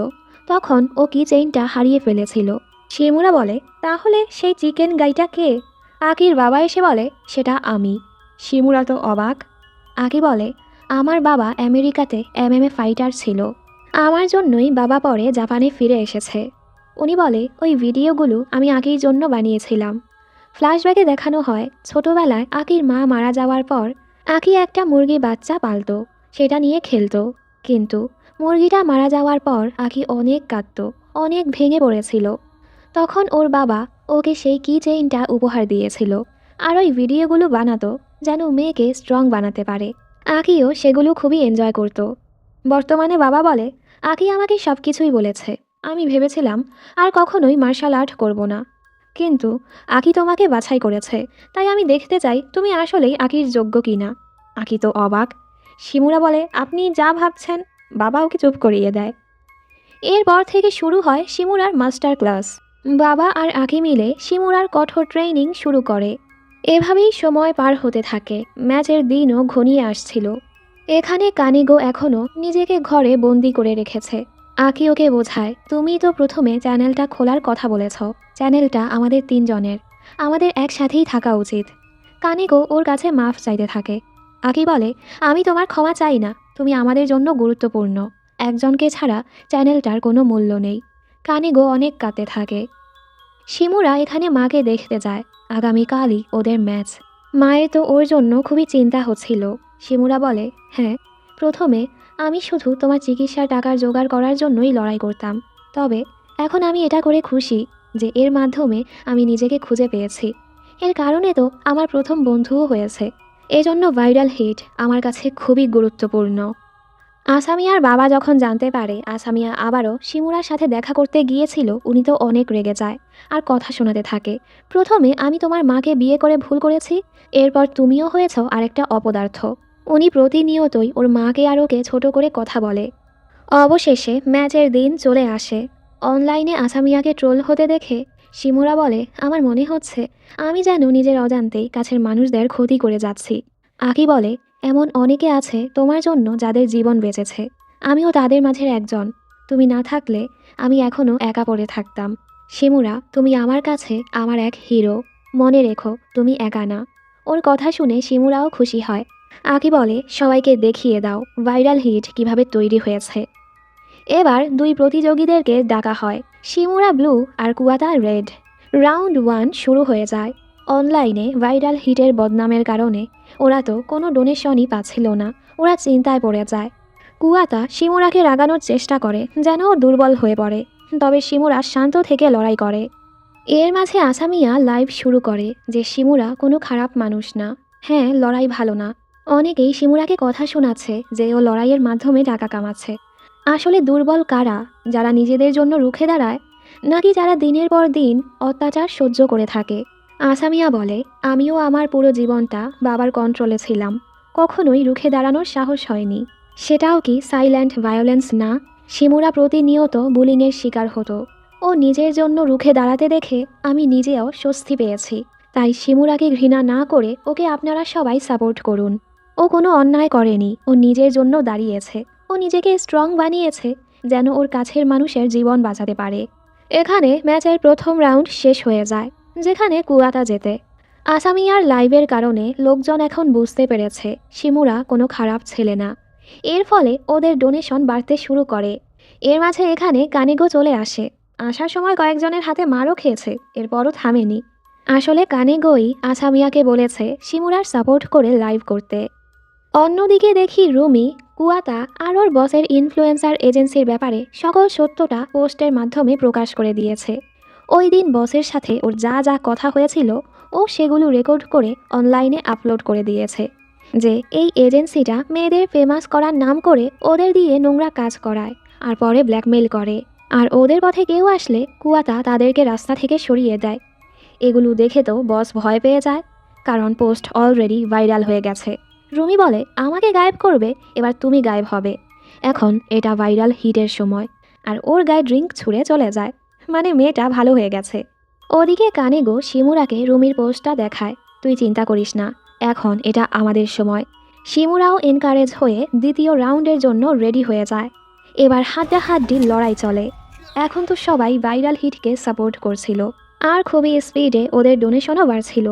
তখন ও কি চেইনটা হারিয়ে ফেলেছিল। শিমুরা বলে, তাহলে সেই চিকেন গাইটা কে? আকির বাবা এসে বলে, সেটা আমি। শিমুরা তো অবাক। আকি বলে, আমার বাবা আমেরিকাতে MMA ফাইটার ছিল, আমার জন্যই বাবা পরে জাপানে ফিরে এসেছে। উনি বলে, ওই ভিডিওগুলো আমি আকির জন্য বানিয়েছিলাম। ফ্ল্যাশব্যাকে দেখানো হয় ছোটবেলায় আকির মা মারা যাওয়ার পর আকি একটা মুরগি বাচ্চা পালতো, সেটা নিয়ে খেলতো। কিন্তু মুরগিটা মারা যাওয়ার পর আকি অনেক কাঁদতো, অনেক ভেঙে পড়েছিল। তখন ওর বাবা ওকে সেই কি চেইনটা উপহার দিয়েছিল, আর ওই ভিডিওগুলো বানাতো যেন মেয়েকে স্ট্রং বানাতে পারে। আকিও সেগুলো খুবই এনজয় করত। বর্তমানে বাবা বলে, আকি আমাকে সব কিছুই বলেছে, আমি ভেবেছিলাম আর কখনোই মার্শাল আর্ট করব না, কিন্তু আকি তোমাকে বাছাই করেছে, তাই আমি দেখতে চাই তুমি আসলেই আকির যোগ্য কিনা। আকি তো অবাক। শিমুরা বলে, আপনি যা ভাবছেন। বাবা ওকে চুপ করিয়ে দেয়। এরপর থেকে শুরু হয় শিমুরার মাস্টার ক্লাস। বাবা আর আকি মিলে শিমুরার কঠোর ট্রেনিং শুরু করে। এভাবেই সময় পার হতে থাকে। ম্যাচের দিনও ঘনিয়ে আসছিল। এখানে কানিগো এখনও নিজেকে ঘরে বন্দি করে রেখেছে। আকি ওকে বোঝায়, তুমি তো প্রথমে চ্যানেলটা খোলার কথা বলেছ। চ্যানেলটা আমাদের তিনজনের, আমাদের একসাথেই থাকা উচিত। কানিগো ওর কাছে মাফ চাইতে থাকে। আকি বলে, আমি তোমার ক্ষমা চাই না, তুমি আমাদের জন্য গুরুত্বপূর্ণ। একজনকে ছাড়া চ্যানেলটার কোনো মূল্য নেই। কানিগো অনেক কাঁদতে থাকে। শিমুরা এখানে মাকে দেখতে যায়। আগামীকালই ওদের ম্যাচ। মায়ের তো ওর জন্য খুবই চিন্তা হচ্ছিল। শিমুরা বলে, হ্যাঁ, প্রথমে আমি শুধু তোমার চিকিৎসার টাকার জোগাড় করার জন্যই লড়াই করতাম। তবে এখন আমি এটা করে খুশি যে এর মাধ্যমে আমি নিজেকে খুঁজে পেয়েছি। এর কারণে তো আমার প্রথম বন্ধুও হয়েছে। এজন্য ভাইরাল হিট আমার কাছে খুবই গুরুত্বপূর্ণ। আসামিয়ার বাবা যখন জানতে পারে আসামিয়া আবারও শিমুরার সাথে দেখা করতে গিয়েছিল, উনি তো অনেক রেগে যায় আর কথা শোনাতে থাকে। প্রথমে আমি তোমার মাকে বিয়ে করে ভুল করেছি, এরপর তুমিও হয়েছ আরেকটা অপদার্থ। উনি প্রতিনিয়তই ওর মাকে আর ওকে ছোট করে কথা বলে। অবশেষে ম্যাচের দিন চলে আসে। অনলাইনে আসামিয়াকে ট্রোল হতে দেখে শিমুরা বলে, আমার মনে হচ্ছে আমি যেন নিজের অজান্তেই কাছের মানুষদের ক্ষতি করে যাচ্ছি। আকি বলে, এমন অনেকে আছে তোমার জন্য যাদের জীবন বেঁচেছে। আমিও তাদের মাঝের একজন। তুমি না থাকলে আমি এখনও একা পড়ে থাকতাম। শিমুরা, তুমি আমার কাছে আমার এক হিরো। মনে রেখো, তুমি একা না। ওর কথা শুনে শিমুরাও খুশি হয়। আকি বলে, সবাইকে দেখিয়ে দাও ভাইরাল হিট কিভাবে তৈরি হয়েছে। এবার দুই প্রতিযোগীদেরকে ডাকা হয়, শিমুরা ব্লু আর কুয়াতা রেড। রাউন্ড 1 শুরু হয়ে যায়। অনলাইনে ভাইরাল হিটের বদনামের কারণে ওরা তো কোনো ডোনেশনই পাচ্ছিল না। ওরা চিন্তায় পড়ে যায়। কুয়াতা শিমুরাকে রাগানোর চেষ্টা করে যেন ও দুর্বল হয়ে পড়ে, তবে শিমুরা শান্ত থেকে লড়াই করে। এর মাঝে আসামিয়া লাইভ শুরু করে যে শিমুরা কোনো খারাপ মানুষ না। হ্যাঁ, লড়াই ভালো না। অনেকেই শিমুরাকে কথা শোনাচ্ছে যে ও লড়াইয়ের মাধ্যমে টাকা কামাচ্ছে। আসলে দুর্বল কারা, যারা নিজেদের জন্য রুখে দাঁড়ায়, নাকি যারা দিনের পর দিন অত্যাচার সহ্য করে থাকে? আসামিয়া বলে, আমিও আমার পুরো জীবনটা বাবার কন্ট্রোলে ছিলাম, কখনোই রুখে দাঁড়ানোর সাহস হয়নি। সেটাও কি সাইলেন্ট ভায়োলেন্স না? শিমুরা প্রতিনিয়ত বুলিংয়ের শিকার হতো। ও নিজের জন্য রুখে দাঁড়াতে দেখে আমি নিজেও স্বস্তি পেয়েছি। তাই শিমুরাকে ঘৃণা না করে ওকে আপনারা সবাই সাপোর্ট করুন। ও কোনো অন্যায় করেনি, ও নিজের জন্য দাঁড়িয়েছে। ও নিজেকে স্ট্রং বানিয়েছে যেন ওর কাছের মানুষের জীবন বাঁচাতে পারে। এখানে ম্যাচের প্রথম রাউন্ড শেষ হয়ে যায়, যেখানে কুয়াতা জেতে। আসামিয়ার লাইভের কারণে লোকজন এখন বুঝতে পেরেছে শিমুরা কোনো খারাপ ছেলে না। এর ফলে ওদের ডোনেশন বাড়তে শুরু করে। এর মাঝে এখানে কানিগো চলে আসে। আসার সময় কয়েকজনের হাতে মারও খেয়েছে, এরপরও থামেনি। আসলে কানিগোই আসামিয়াকে বলেছে শিমুরার সাপোর্ট করে লাইভ করতে। অন্যদিকে দেখি রুমি, কুয়াতা আর ওর বসের ইনফ্লুয়েন্সার এজেন্সির ব্যাপারে সকল সত্যটা পোস্টের মাধ্যমে প্রকাশ করে দিয়েছে। ওই দিন বসের সাথে ওর যা যা কথা হয়েছিল ও সেগুলো রেকর্ড করে অনলাইনে আপলোড করে দিয়েছে। যে এই এজেন্সিটা মেয়েদের ফেমাস করার নাম করে ওদের দিয়ে নোংরা কাজ করায় আর পরে ব্ল্যাকমেল করে। আর ওদের পথে কেউ আসলে কুয়াতা তাদেরকে রাস্তা থেকে সরিয়ে দেয়। এগুলো দেখে তো বস ভয় পেয়ে যায়, কারণ পোস্ট অলরেডি ভাইরাল হয়ে গেছে। রুমি বলে, আমাকে গায়েব করবে, এবার তুমি গায়েব হবে। এখন এটা ভাইরাল হিটের সময়। আর ওর গায়ে ড্রিঙ্ক ছুঁড়ে চলে যায়। মানে মেয়েটা ভালো হয়ে গেছে। ওদিকে কানিগো শিমুরাকে রুমির পোস্টটা দেখায়। তুই চিন্তা করিস না, এখন এটা আমাদের সময়। শিমুরাও এনকারেজ হয়ে দ্বিতীয় রাউন্ডের জন্য রেডি হয়ে যায়। এবার হাড্ডাহাড্ডি লড়াই চলে। এখন তো সবাই ভাইরাল হিটকে সাপোর্ট করছিল, আর খুবই স্পিডে ওদের ডোনেশনও বাড়ছিল।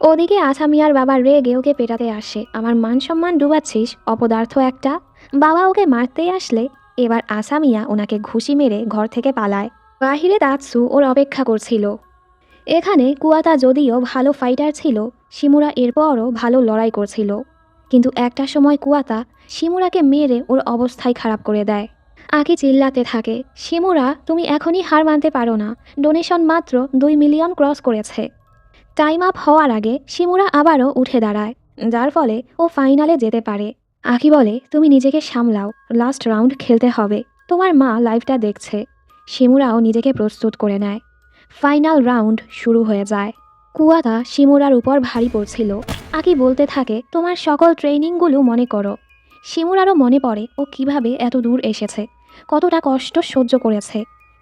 ওদিকে আসামিয়ার বাবা রেগে ওকে পেটাতে আসে। আমার মান সম্মান ডুবাচ্ছিস, অপদার্থ একটা। বাবা ওকে মারতেই আসলে এবার আসামিয়া ওনাকে ঘুষি মেরে ঘর থেকে পালায়। বাহিরে তাৎসু ওর অপেক্ষা করছিল। এখানে কুয়াতা যদিও ভালো ফাইটার ছিল, শিমুরা এরপরও ভালো লড়াই করছিল। কিন্তু একটা সময় কুয়াতা শিমুরাকে মেরে ওর অবস্থাই খারাপ করে দেয়। আকি চিল্লাতে থাকে, শিমুরা, তুমি এখনই হার মানতে পারো না। ডোনেশন মাত্র 2 মিলিয়ন ক্রস করেছে। টাইম আপ হওয়ার আগে শিমুরা আবারও উঠে দাঁড়ায়, যার ফলে ও ফাইনালে যেতে পারে। আকি বলে, তুমি নিজেকে সামলাও, লাস্ট রাউন্ড খেলতে হবে। তোমার মা লাইভটা দেখছে। শিমুরাও নিজেকে প্রস্তুত করে নেয়। ফাইনাল রাউন্ড শুরু হয়ে যায়। কুয়াটা শিমুরার উপর ভারী পড়ছিল। আকি বলতে থাকে, তোমার সকল ট্রেনিংগুলো মনে করো। শিমুরারও মনে পড়ে ও কিভাবে এত দূর এসেছে, কতটা কষ্ট সহ্য করেছে,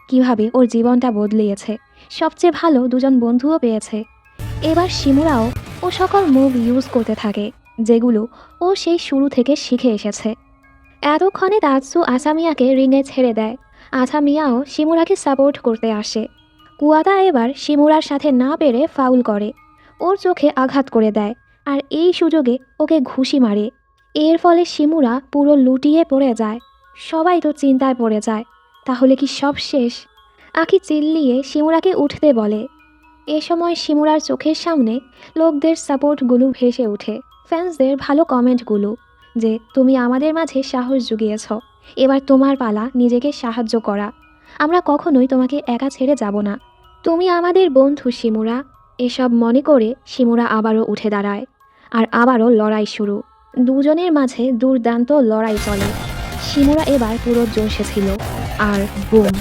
কিভাবে ওর জীবনটা বদলিয়েছে, সবচেয়ে ভালো দুজন বন্ধুও পেয়েছে। এবার শিমুরাও ও সকল মুভ ইউজ করতে থাকে যেগুলো ও সেই শুরু থেকে শিখে এসেছে। এতক্ষণে তাৎসু আসামিয়াকে রিংয়ে ছেড়ে দেয়। আসামিয়াও শিমুরাকে সাপোর্ট করতে আসে। কুয়াতা এবার শিমুরার সাথে না পেরে ফাউল করে, ওর চোখে আঘাত করে দেয় আর এই সুযোগে ওকে ঘুষি মারে। এর ফলে শিমুরা পুরো লুটিয়ে পড়ে যায়। সবাই তো চিন্তায় পড়ে যায়, তাহলে কি সব শেষ? আকি চিল্লিয়ে শিমুরাকে উঠতে বলে। এ সময় শিমুরার চোখের সামনে লোকদের সাপোর্টগুলো ভেসে ওঠে, ফ্যান্সদের ভালো কমেন্টগুলো, যে তুমি আমাদের মাঝে সাহস জুগিয়েছ, এবার তোমার পালা নিজেকে সাহায্য করা, আমরা কখনোই তোমাকে একা ছেড়ে যাব না, তুমি আমাদের বন্ধু শিমুরা। এসব মনে করে শিমুরা আবারও উঠে দাঁড়ায় আর আবারও লড়াই শুরু। দুজনের মাঝে দুর্দান্ত লড়াই চলে। শিমুরা এবার পুরো জোশে ছিল আর বুম,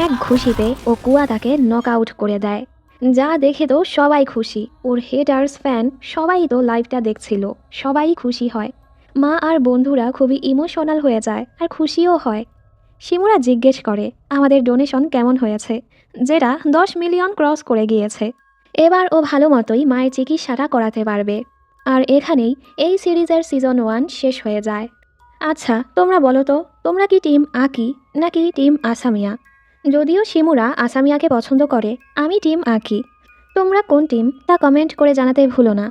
এক ঘুষিতে ও কুয়াতাকে নক আউট করে দেয়। যা দেখে তো সবাই খুশি, ওর হেটার্স ফ্যান সবাই তো লাইভটা দেখছিল, সবাই খুশি হয়। মা আর বন্ধুরা খুবই ইমোশনাল হয়ে যায় আর খুশিও হয়। শিমুরা জিজ্ঞেস করে, আমাদের ডোনেশন কেমন হয়েছে, যেটা 10 মিলিয়ন ক্রস করে গিয়েছে। এবার ও ভালো মতোই মায়ের চিকিৎসাটা করাতে পারবে। আর এখানেই এই সিরিজের সিজন 1 শেষ হয়ে যায়। আচ্ছা, তোমরা বলো তো, তোমরা কি টিম আকি নাকি টিম আসামিয়া? যদিও শিমুরা আসামিয়াকে পছন্দ করে, আমি টিম আকি। তোমরা কোন টিম তা কমেন্ট করে জানাতে ভুলো না।